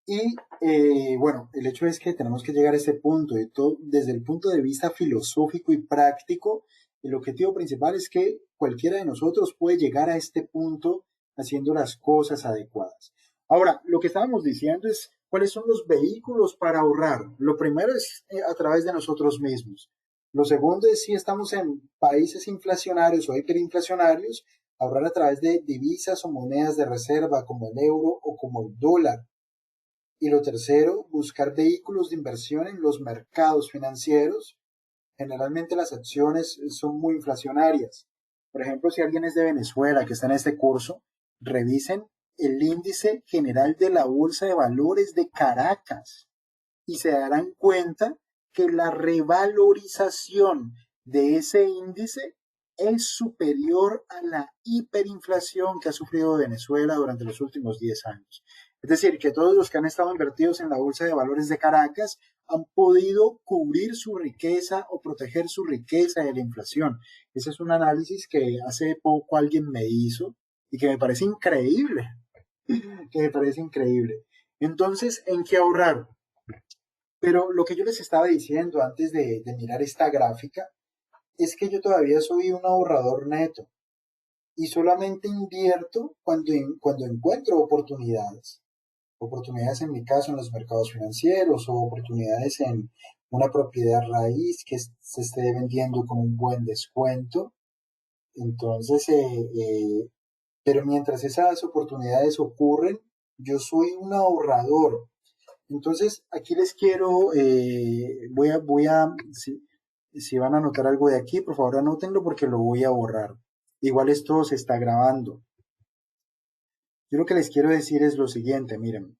Y bueno, el hecho es que tenemos que llegar a ese punto, desde el punto de vista filosófico y práctico, el objetivo principal es que cualquiera de nosotros puede llegar a este punto haciendo las cosas adecuadas. Ahora, lo que estábamos diciendo es cuáles son los vehículos para ahorrar. Lo primero es a través de nosotros mismos. Lo segundo es si estamos en países inflacionarios o hiperinflacionarios, ahorrar a través de divisas o monedas de reserva como el euro o como el dólar. Y lo tercero, buscar vehículos de inversión en los mercados financieros. Generalmente las acciones son muy inflacionarias. Por ejemplo, si alguien es de Venezuela que está en este curso, revisen el índice general de la Bolsa de Valores de Caracas y se darán cuenta que la revalorización de ese índice es superior a la hiperinflación que ha sufrido Venezuela durante los últimos 10 años. Es decir, que todos los que han estado invertidos en la Bolsa de Valores de Caracas han podido cubrir su riqueza o proteger su riqueza de la inflación. Ese es un análisis que hace poco alguien me hizo y que me parece increíble, que me parece increíble. Entonces, ¿en qué ahorrar? Pero lo que yo les estaba diciendo antes de mirar esta gráfica es que yo todavía soy un ahorrador neto y solamente invierto cuando encuentro oportunidades. Oportunidades en mi caso en los mercados financieros o oportunidades en una propiedad raíz que se esté vendiendo con un buen descuento. Entonces, pero mientras esas oportunidades ocurren, yo soy un ahorrador. Entonces, aquí les quiero, si van a anotar algo de aquí, por favor anótenlo porque lo voy a borrar. Igual esto se está grabando. Yo lo que les quiero decir es lo siguiente, miren,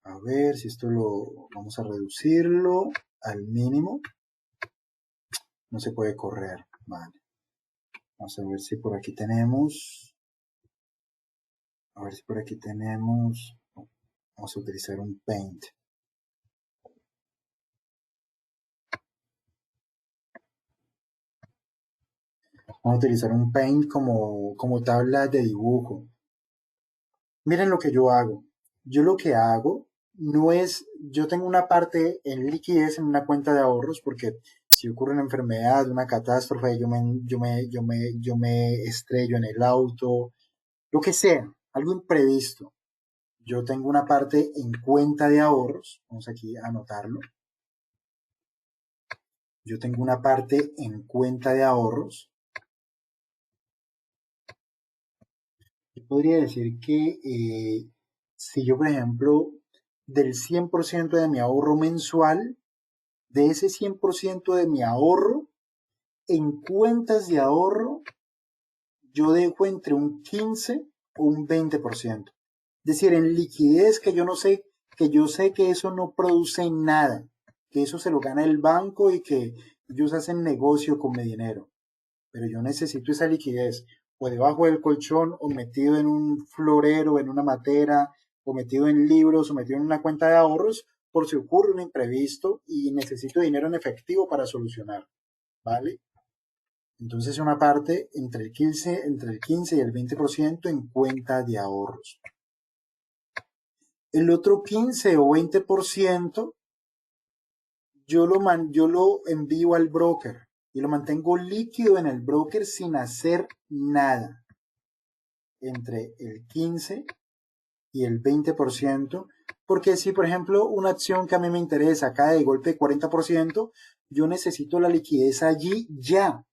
a ver si esto lo vamos a reducirlo al mínimo. No se puede correr, vale. Vamos a ver si por aquí tenemos, vamos a utilizar un Paint. Vamos a utilizar un Paint como tabla de dibujo. Miren lo que yo hago. Yo lo que hago no es, yo tengo una parte en liquidez en una cuenta de ahorros porque si ocurre una enfermedad, una catástrofe, yo me estrello en el auto, lo que sea, algo imprevisto. Yo tengo una parte en cuenta de ahorros, vamos aquí a anotarlo. Yo tengo una parte en cuenta de ahorros. Yo podría decir que si yo, por ejemplo, del 100% de mi ahorro mensual, de ese 100% de mi ahorro, en cuentas de ahorro, yo dejo entre un 15 o un 20%. Es decir, en liquidez que yo no sé, que yo sé que eso no produce nada, que eso se lo gana el banco y que ellos hacen negocio con mi dinero. Pero yo necesito esa liquidez o debajo del colchón o metido en un florero, en una matera, o metido en libros o metido en una cuenta de ahorros por si ocurre un imprevisto y necesito dinero en efectivo para solucionar, ¿vale? Entonces una parte entre el 15 y el 20% en cuenta de ahorros. El otro 15 o 20% yo lo envío al broker y lo mantengo líquido en el broker sin hacer nada. Entre el 15 y el 20%, porque si por ejemplo una acción que a mí me interesa cae de golpe 40%, yo necesito la liquidez allí ya,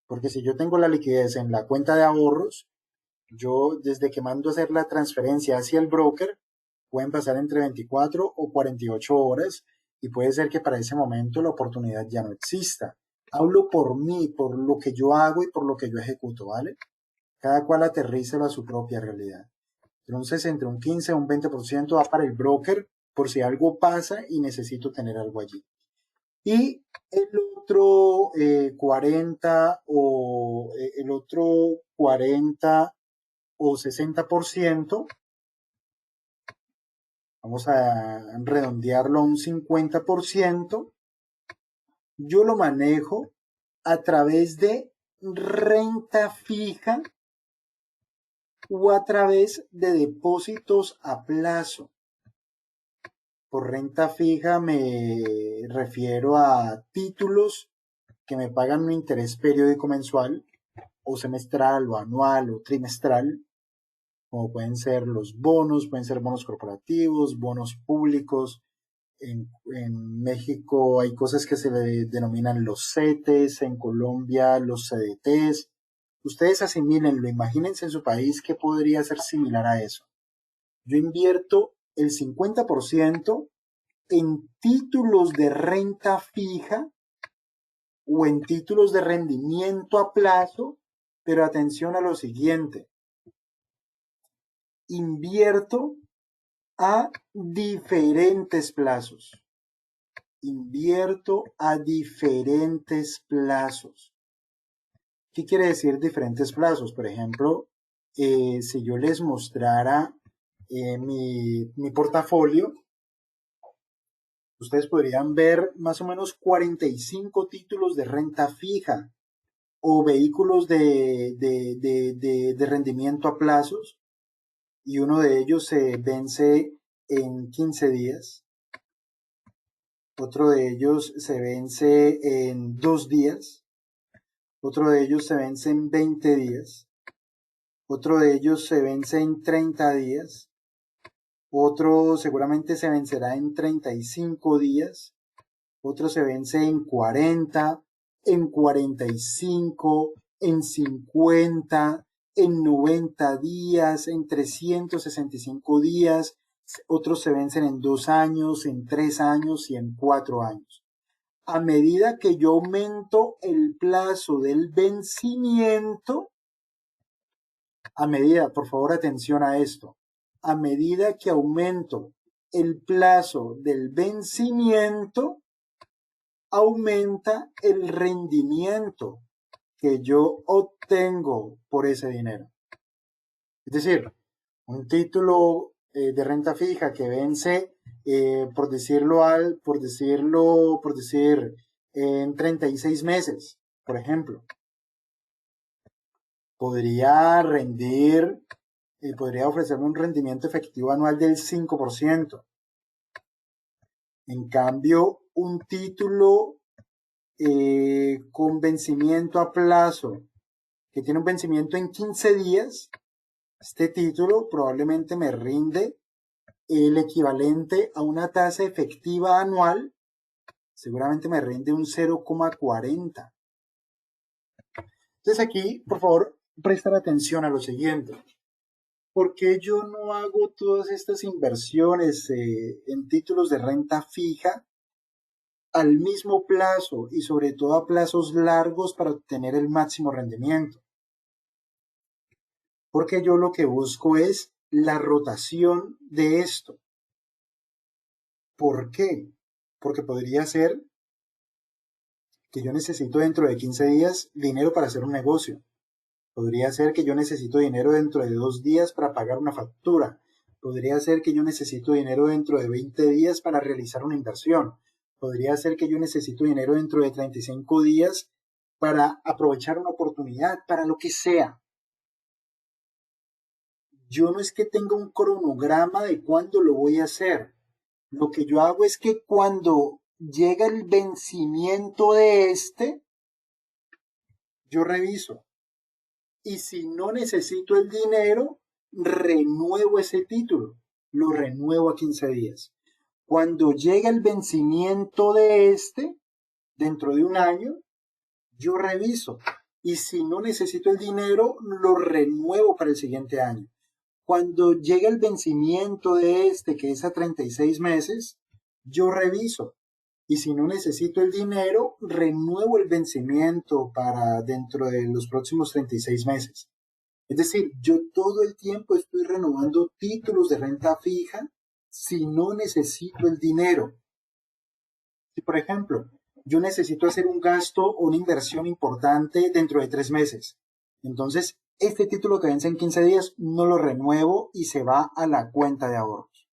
porque si yo tengo la liquidez en la cuenta de ahorros, yo desde que mando a hacer la transferencia hacia el broker, pueden pasar entre 24 o 48 horas y puede ser que para ese momento la oportunidad ya no exista. Hablo por mí, por lo que yo hago y por lo que yo ejecuto, ¿vale? Cada cual aterrícelo a su propia realidad. Entonces, entre un 15 o un 20% va para el broker por si algo pasa y necesito tener algo allí. Y el otro 40 o 60%, vamos a redondearlo a un 50%, yo lo manejo a través de renta fija o a través de depósitos a plazo. Por renta fija me refiero a títulos que me pagan un interés periódico mensual o semestral o anual o trimestral, como pueden ser los bonos, pueden ser bonos corporativos, bonos públicos. En México hay cosas que se le denominan los CETES, en Colombia los CDTs. Ustedes asimílenlo, imagínense en su país qué podría ser similar a eso. Yo invierto el 50% en títulos de renta fija o en títulos de rendimiento a plazo, pero atención a lo siguiente, invierto a diferentes plazos. Invierto a diferentes plazos. ¿Qué quiere decir diferentes plazos? Por ejemplo, si yo les mostrara mi portafolio, ustedes podrían ver más o menos 45 títulos de renta fija o vehículos de rendimiento a plazos, y uno de ellos se vence en 15 días, otro de ellos se vence en 2 días, otro de ellos se vence en 20 días, otro de ellos se vence en 30 días, otro seguramente se vencerá en 35 días, otro se vence en 40, en 45, en 50, en 90 días, en 365 días, otros se vencen en 2 años, en 3 años y en 4 años. A medida que yo aumento el plazo del vencimiento, por favor, atención a esto, a medida que aumento el plazo del vencimiento, aumenta el rendimiento que yo obtengo por ese dinero. Es decir, un título de renta fija que vence, por decir, en 36 meses, por ejemplo, podría ofrecerme un rendimiento efectivo anual del 5%. En cambio, un título con vencimiento a plazo, que tiene un vencimiento en 15 días, este título probablemente me rinde el equivalente a una tasa efectiva anual, seguramente me rinde un 0,40. Entonces aquí, por favor, prestar atención a lo siguiente. ¿Por qué yo no hago todas estas inversiones en títulos de renta fija al mismo plazo y sobre todo a plazos largos para obtener el máximo rendimiento? Porque yo lo que busco es la rotación de esto. ¿Por qué? Porque podría ser que yo necesito dentro de 15 días dinero para hacer un negocio. Podría ser que yo necesito dinero dentro de 2 días para pagar una factura. Podría ser que yo necesito dinero dentro de 20 días para realizar una inversión. Podría ser que yo necesito dinero dentro de 35 días para aprovechar una oportunidad, para lo que sea. Yo no es que tenga un cronograma de cuándo lo voy a hacer. Lo que yo hago es que cuando llega el vencimiento de yo reviso. Y si no necesito el dinero, renuevo ese título. Lo renuevo a 15 días. Cuando llega el vencimiento de dentro de un año, yo reviso. Y si no necesito el dinero, lo renuevo para el siguiente año. Cuando llega el vencimiento de que es a 36 meses, yo reviso. Y si no necesito el dinero, renuevo el vencimiento para dentro de los próximos 36 meses. Es decir, yo todo el tiempo estoy renovando títulos de renta fija si no necesito el dinero. Si, por ejemplo, yo necesito hacer un gasto o una inversión importante dentro de 3 meses, entonces este título que vence en 15 días no lo renuevo y se va a la cuenta de ahorros.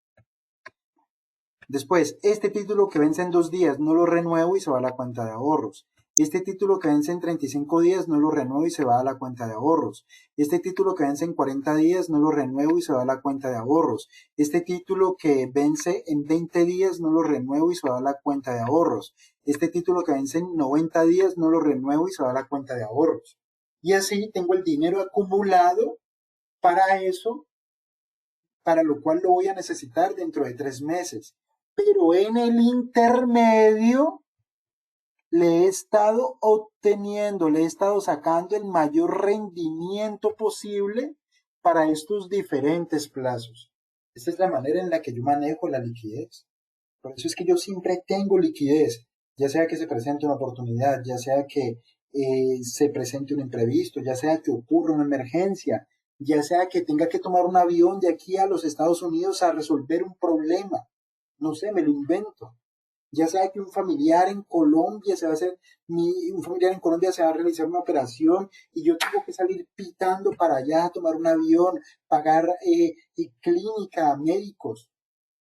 Después, este título que vence en 2 días no lo renuevo y se va a la cuenta de ahorros. Este título que vence en 35 días no lo renuevo y se va a la cuenta de ahorros. Este título que vence en 40 días no lo renuevo y se va a la cuenta de ahorros. Este título que vence en 20 días no lo renuevo y se va a la cuenta de ahorros. Este título que vence en 90 días no lo renuevo y se va a la cuenta de ahorros. Y así tengo el dinero acumulado para eso, para lo cual lo voy a necesitar dentro de 3 meses. Pero en el intermedio le he estado sacando el mayor rendimiento posible para estos diferentes plazos. Esta es la manera en la que yo manejo la liquidez. Por eso es que yo siempre tengo liquidez, ya sea que se presente una oportunidad, ya sea que se presente un imprevisto, ya sea que ocurra una emergencia, ya sea que tenga que tomar un avión de aquí a los Estados Unidos a resolver un problema. No sé, me lo invento. ya sea que un familiar en Colombia se va a hacer, un familiar en Colombia se va a realizar una operación y yo tengo que salir pitando para allá, tomar un avión, pagar clínica, médicos,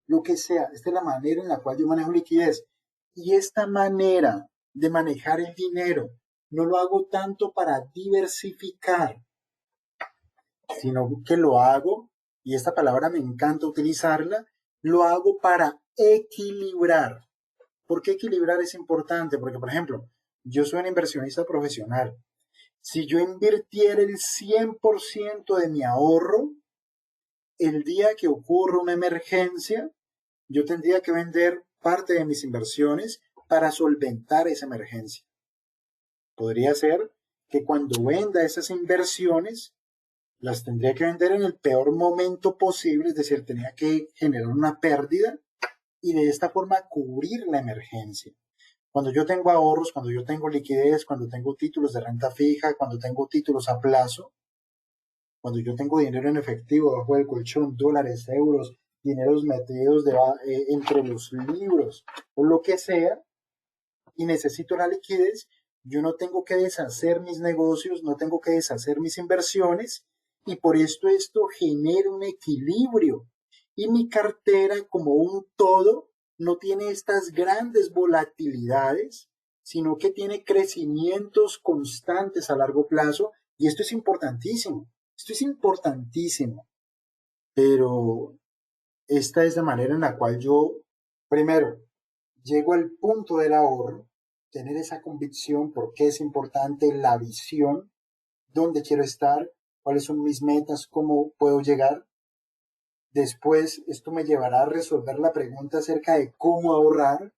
lo que sea. Esta es la manera en la cual yo manejo liquidez. Y esta manera de manejar el dinero no lo hago tanto para diversificar, sino que lo hago, y esta palabra me encanta utilizarla, lo hago para equilibrar. ¿Por qué equilibrar es importante? Porque, por ejemplo, yo soy un inversionista profesional. Si yo invirtiera el 100% de mi ahorro, el día que ocurra una emergencia, yo tendría que vender parte de mis inversiones para solventar esa emergencia. Podría ser que cuando venda esas inversiones, las tendría que vender en el peor momento posible, es decir, tenía que generar una pérdida y de esta forma cubrir la emergencia. Cuando yo tengo ahorros, cuando yo tengo liquidez, cuando tengo títulos de renta fija, cuando tengo títulos a plazo, cuando yo tengo dinero en efectivo bajo el colchón, dólares, euros, dineros metidos entre los libros o lo que sea, y necesito la liquidez, yo no tengo que deshacer mis negocios, no tengo que deshacer mis inversiones, y por esto genera un equilibrio. Y mi cartera como un todo no tiene estas grandes volatilidades, sino que tiene crecimientos constantes a largo plazo, y esto es importantísimo, pero esta es la manera en la cual yo, primero, llego al punto del ahorro, tener esa convicción, por qué es importante la visión, dónde quiero estar, cuáles son mis metas, cómo puedo llegar. Después, esto me llevará a resolver la pregunta acerca de cómo ahorrar,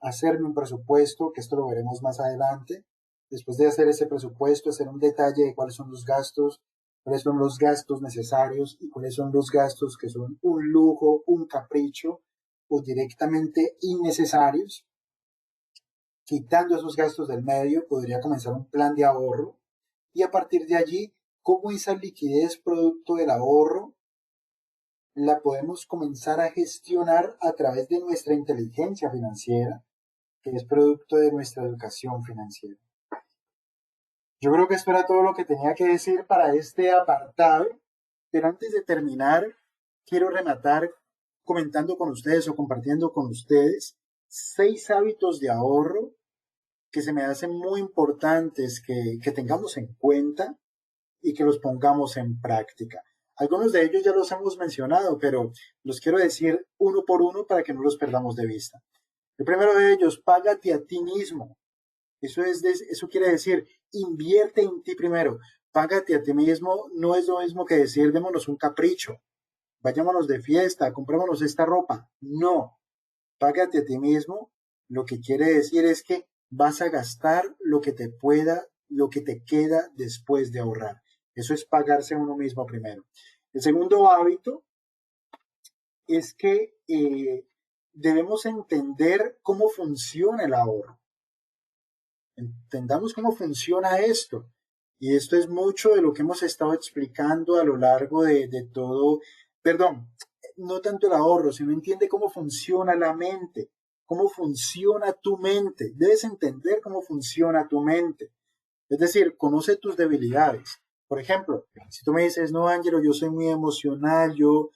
hacerme un presupuesto, que esto lo veremos más adelante. Después de hacer ese presupuesto, hacer un detalle de cuáles son los gastos necesarios y cuáles son los gastos que son un lujo, un capricho o directamente innecesarios. Quitando esos gastos del medio, podría comenzar un plan de ahorro y a partir de allí, cómo esa liquidez producto del ahorro la podemos comenzar a gestionar a través de nuestra inteligencia financiera, que es producto de nuestra educación financiera. Yo creo que esto era todo lo que tenía que decir para este apartado, pero antes de terminar, quiero rematar comentando con ustedes o compartiendo con ustedes 6 hábitos de ahorro que se me hacen muy importantes que tengamos en cuenta y que los pongamos en práctica. Algunos de ellos ya los hemos mencionado, pero los quiero decir uno por uno para que no los perdamos de vista. El primero de ellos, págate a ti mismo. Eso quiere decir, invierte en ti primero. Págate a ti mismo no es lo mismo que decir, démonos un capricho, vayámonos de fiesta, comprémonos esta ropa. No, págate a ti mismo, lo que quiere decir es que vas a gastar lo que te queda después de ahorrar. Eso es pagarse a uno mismo primero. El segundo hábito es que debemos entender cómo funciona el ahorro. Entendamos cómo funciona esto. Y esto es mucho de lo que hemos estado explicando a lo largo de todo, perdón, no tanto el ahorro, sino entiende cómo funciona la mente, cómo funciona tu mente. Debes entender cómo funciona tu mente. Es decir, conoce tus debilidades. Por ejemplo, si tú me dices, no, Ángelo, yo soy muy emocional, yo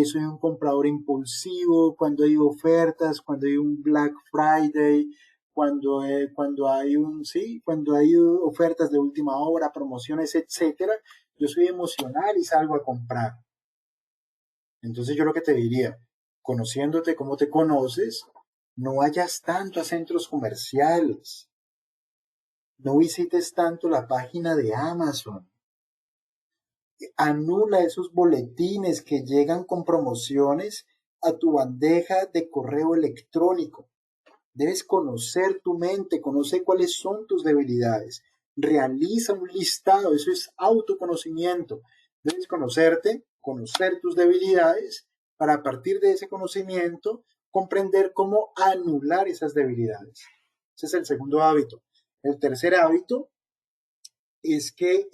soy un comprador impulsivo, cuando hay ofertas, cuando hay un Black Friday, cuando hay ofertas de última hora, promociones, etcétera, yo soy emocional y salgo a comprar. Entonces yo lo que te diría, conociéndote como te conoces, no vayas tanto a centros comerciales, no visites tanto la página de Amazon, anula esos boletines que llegan con promociones a tu bandeja de correo electrónico. Debes conocer tu mente, conocer cuáles son tus debilidades. Realiza un listado, eso es autoconocimiento. Debes conocerte, conocer tus debilidades, para a partir de ese conocimiento comprender cómo anular esas debilidades. Ese es el segundo hábito. El tercer hábito es que,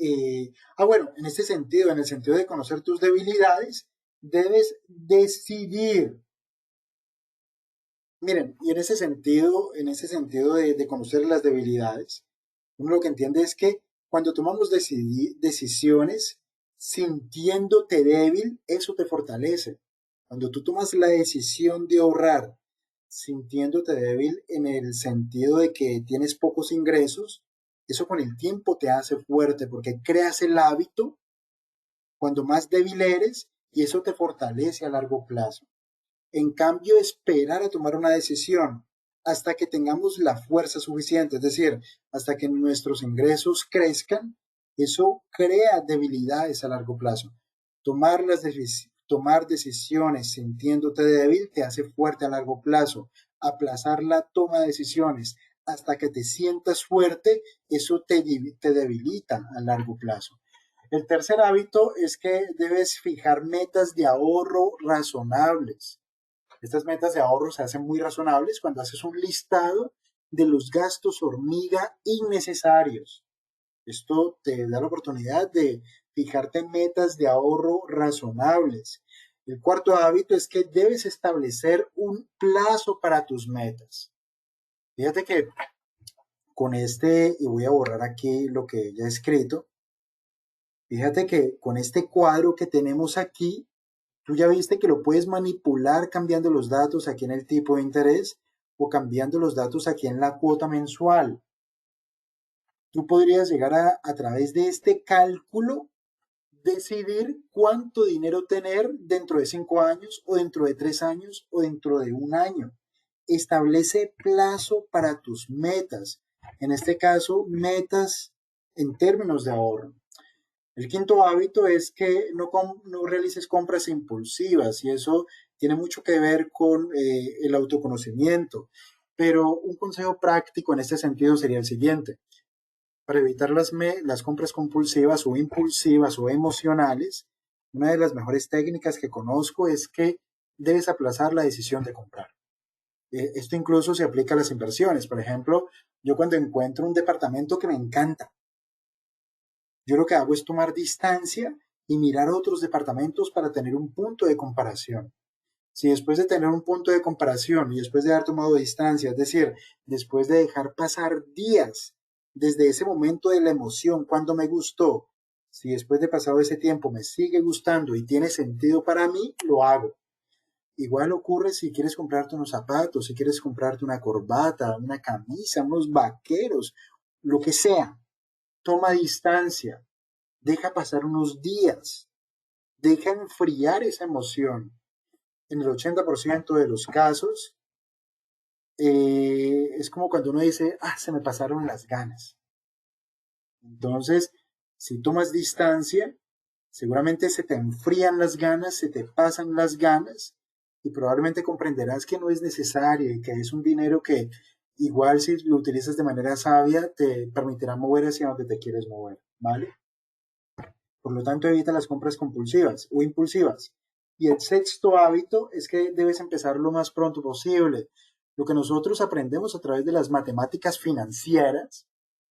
bueno, en este sentido, en el sentido de conocer tus debilidades, debes decidir Miren, y en ese sentido de conocer las debilidades, uno lo que entiende es que cuando tomamos decisiones sintiéndote débil, eso te fortalece. Cuando tú tomas la decisión de ahorrar sintiéndote débil en el sentido de que tienes pocos ingresos, eso con el tiempo te hace fuerte porque creas el hábito cuando más débil eres y eso te fortalece a largo plazo. En cambio, esperar a tomar una decisión hasta que tengamos la fuerza suficiente, es decir, hasta que nuestros ingresos crezcan, eso crea debilidades a largo plazo. Tomar decisiones sintiéndote débil te hace fuerte a largo plazo. Aplazar la toma de decisiones hasta que te sientas fuerte, eso te debilita a largo plazo. El tercer hábito es que debes fijar metas de ahorro razonables. Estas metas de ahorro se hacen muy razonables cuando haces un listado de los gastos hormiga innecesarios. Esto te da la oportunidad de fijarte metas de ahorro razonables. El cuarto hábito es que debes establecer un plazo para tus metas. Fíjate que con y voy a borrar aquí lo que ya he escrito, fíjate que con este cuadro que tenemos aquí, tú ya viste que lo puedes manipular cambiando los datos aquí en el tipo de interés o cambiando los datos aquí en la cuota mensual. Tú podrías llegar a través de este cálculo, decidir cuánto dinero tener dentro de 5 años o dentro de 3 años o dentro de un año. Establece plazo para tus metas. En este caso, metas en términos de ahorro. El quinto hábito es que no realices compras impulsivas y eso tiene mucho que ver con el autoconocimiento. Pero un consejo práctico en este sentido sería el siguiente. Para evitar las compras compulsivas o impulsivas o emocionales, una de las mejores técnicas que conozco es que debes aplazar la decisión de comprar. Esto incluso se aplica a las inversiones. Por ejemplo, yo cuando encuentro un departamento que me encanta, yo lo que hago es tomar distancia y mirar otros departamentos para tener un punto de comparación. Si después de tener un punto de comparación y después de haber tomado distancia, es decir, después de dejar pasar días desde ese momento de la emoción, cuando me gustó, si después de pasado ese tiempo me sigue gustando y tiene sentido para mí, lo hago. Igual ocurre si quieres comprarte unos zapatos, si quieres comprarte una corbata, una camisa, unos vaqueros, lo que sea. Toma distancia, deja pasar unos días, deja enfriar esa emoción. En el 80% de los casos, es como cuando uno dice, ah, se me pasaron las ganas. Entonces, si tomas distancia, seguramente se te enfrían las ganas, se te pasan las ganas y probablemente comprenderás que no es necesario y que es un dinero que igual si lo utilizas de manera sabia te permitirá mover hacia donde te quieres mover, ¿vale? Por lo tanto, evita las compras compulsivas o impulsivas. Y el sexto hábito es que debes empezar lo más pronto posible. Lo que nosotros aprendemos a través de las matemáticas financieras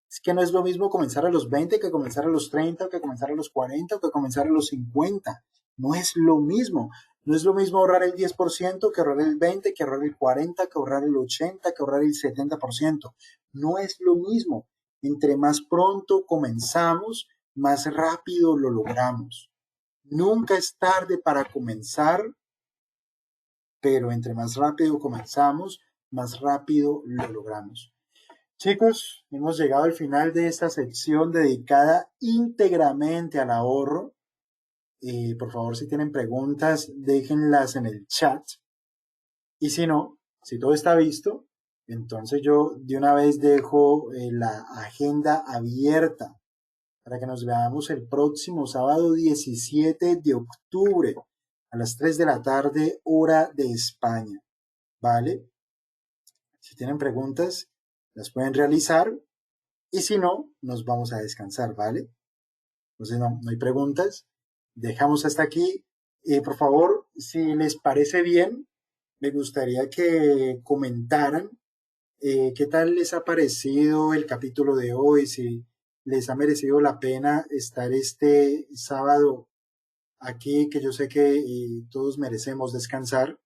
es que no es lo mismo comenzar a los 20 que comenzar a los 30, que comenzar a los 40 o que comenzar a los 50. No es lo mismo. No es lo mismo ahorrar el 10% que ahorrar el 20%, que ahorrar el 40%, que ahorrar el 80%, que ahorrar el 70%. No es lo mismo. Entre más pronto comenzamos, más rápido lo logramos. Nunca es tarde para comenzar, pero entre más rápido comenzamos, más rápido lo logramos. Chicos, hemos llegado al final de esta sección dedicada íntegramente al ahorro. Por favor, si tienen preguntas, déjenlas en el chat. Y si no, si todo está visto, entonces yo de una vez dejo la agenda abierta para que nos veamos el próximo sábado 17 de octubre a las 3 de la tarde, hora de España. ¿Vale? Si tienen preguntas, las pueden realizar y si no, nos vamos a descansar, ¿vale? Entonces no hay preguntas. Dejamos hasta aquí. Por favor, si les parece bien, me gustaría que comentaran qué tal les ha parecido el capítulo de hoy, si les ha merecido la pena estar este sábado aquí, que yo sé que todos merecemos descansar.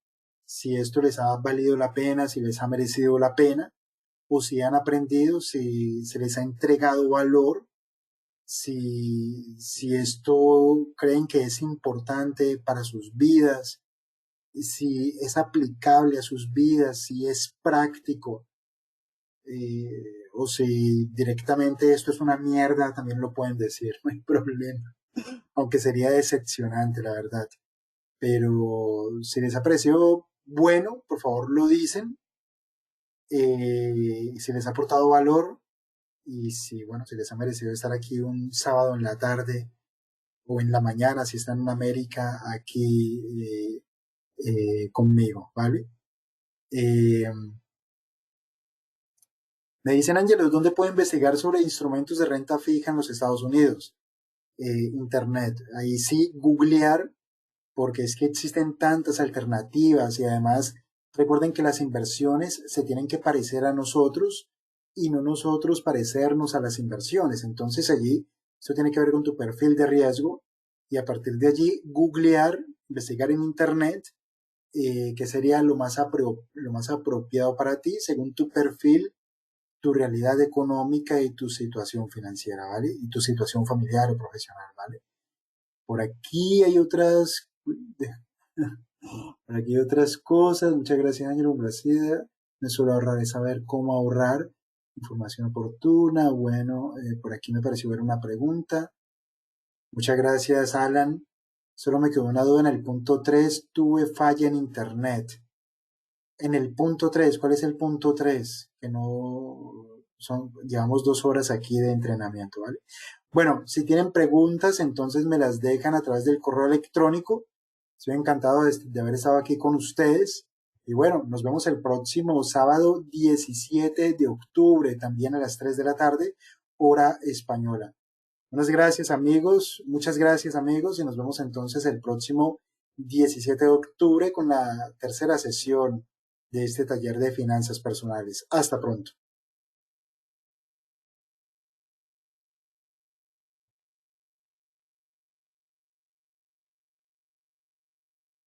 si esto les ha valido la pena, si les ha merecido la pena, o si han aprendido, si se les ha entregado valor, si esto creen que es importante para sus vidas, si es aplicable a sus vidas, si es práctico, o si directamente esto es una mierda, también lo pueden decir, no hay problema, aunque sería decepcionante, la verdad. Pero si les ha parecido bueno, por favor lo dicen, si les ha aportado valor y si, bueno, si les ha merecido estar aquí un sábado en la tarde o en la mañana, si están en América, aquí conmigo, ¿vale? Eh, Me dicen, Ángelos, ¿dónde puedo investigar sobre instrumentos de renta fija en los Estados Unidos? Internet. Ahí sí, googlear, porque es que existen tantas alternativas y además recuerden que las inversiones se tienen que parecer a nosotros y no nosotros parecernos a las inversiones. Entonces allí, eso tiene que ver con tu perfil de riesgo y a partir de allí, googlear, investigar en Internet, qué sería lo más apropiado para ti según tu perfil, tu realidad económica y tu situación financiera, ¿vale? Y tu situación familiar o profesional, ¿vale? Por aquí hay otras, por aquí hay otras cosas. Muchas gracias, Ángel. Complacida. Me suelo ahorrar es saber cómo ahorrar. Información oportuna. Bueno, por aquí me pareció ver una pregunta. Muchas gracias, Alan. Solo me quedó una duda en el punto 3. Tuve falla en internet. En el punto 3, ¿cuál es el punto 3? Que no son, llevamos 2 horas aquí de entrenamiento, ¿vale? Bueno, si tienen preguntas, entonces me las dejan a través del correo electrónico. Estoy encantado de haber estado aquí con ustedes. Y bueno, nos vemos el próximo sábado 17 de octubre, también a las 3 de la tarde, hora española. Muchas gracias amigos, y nos vemos entonces el próximo 17 de octubre con la tercera sesión de este taller de finanzas personales. Hasta pronto.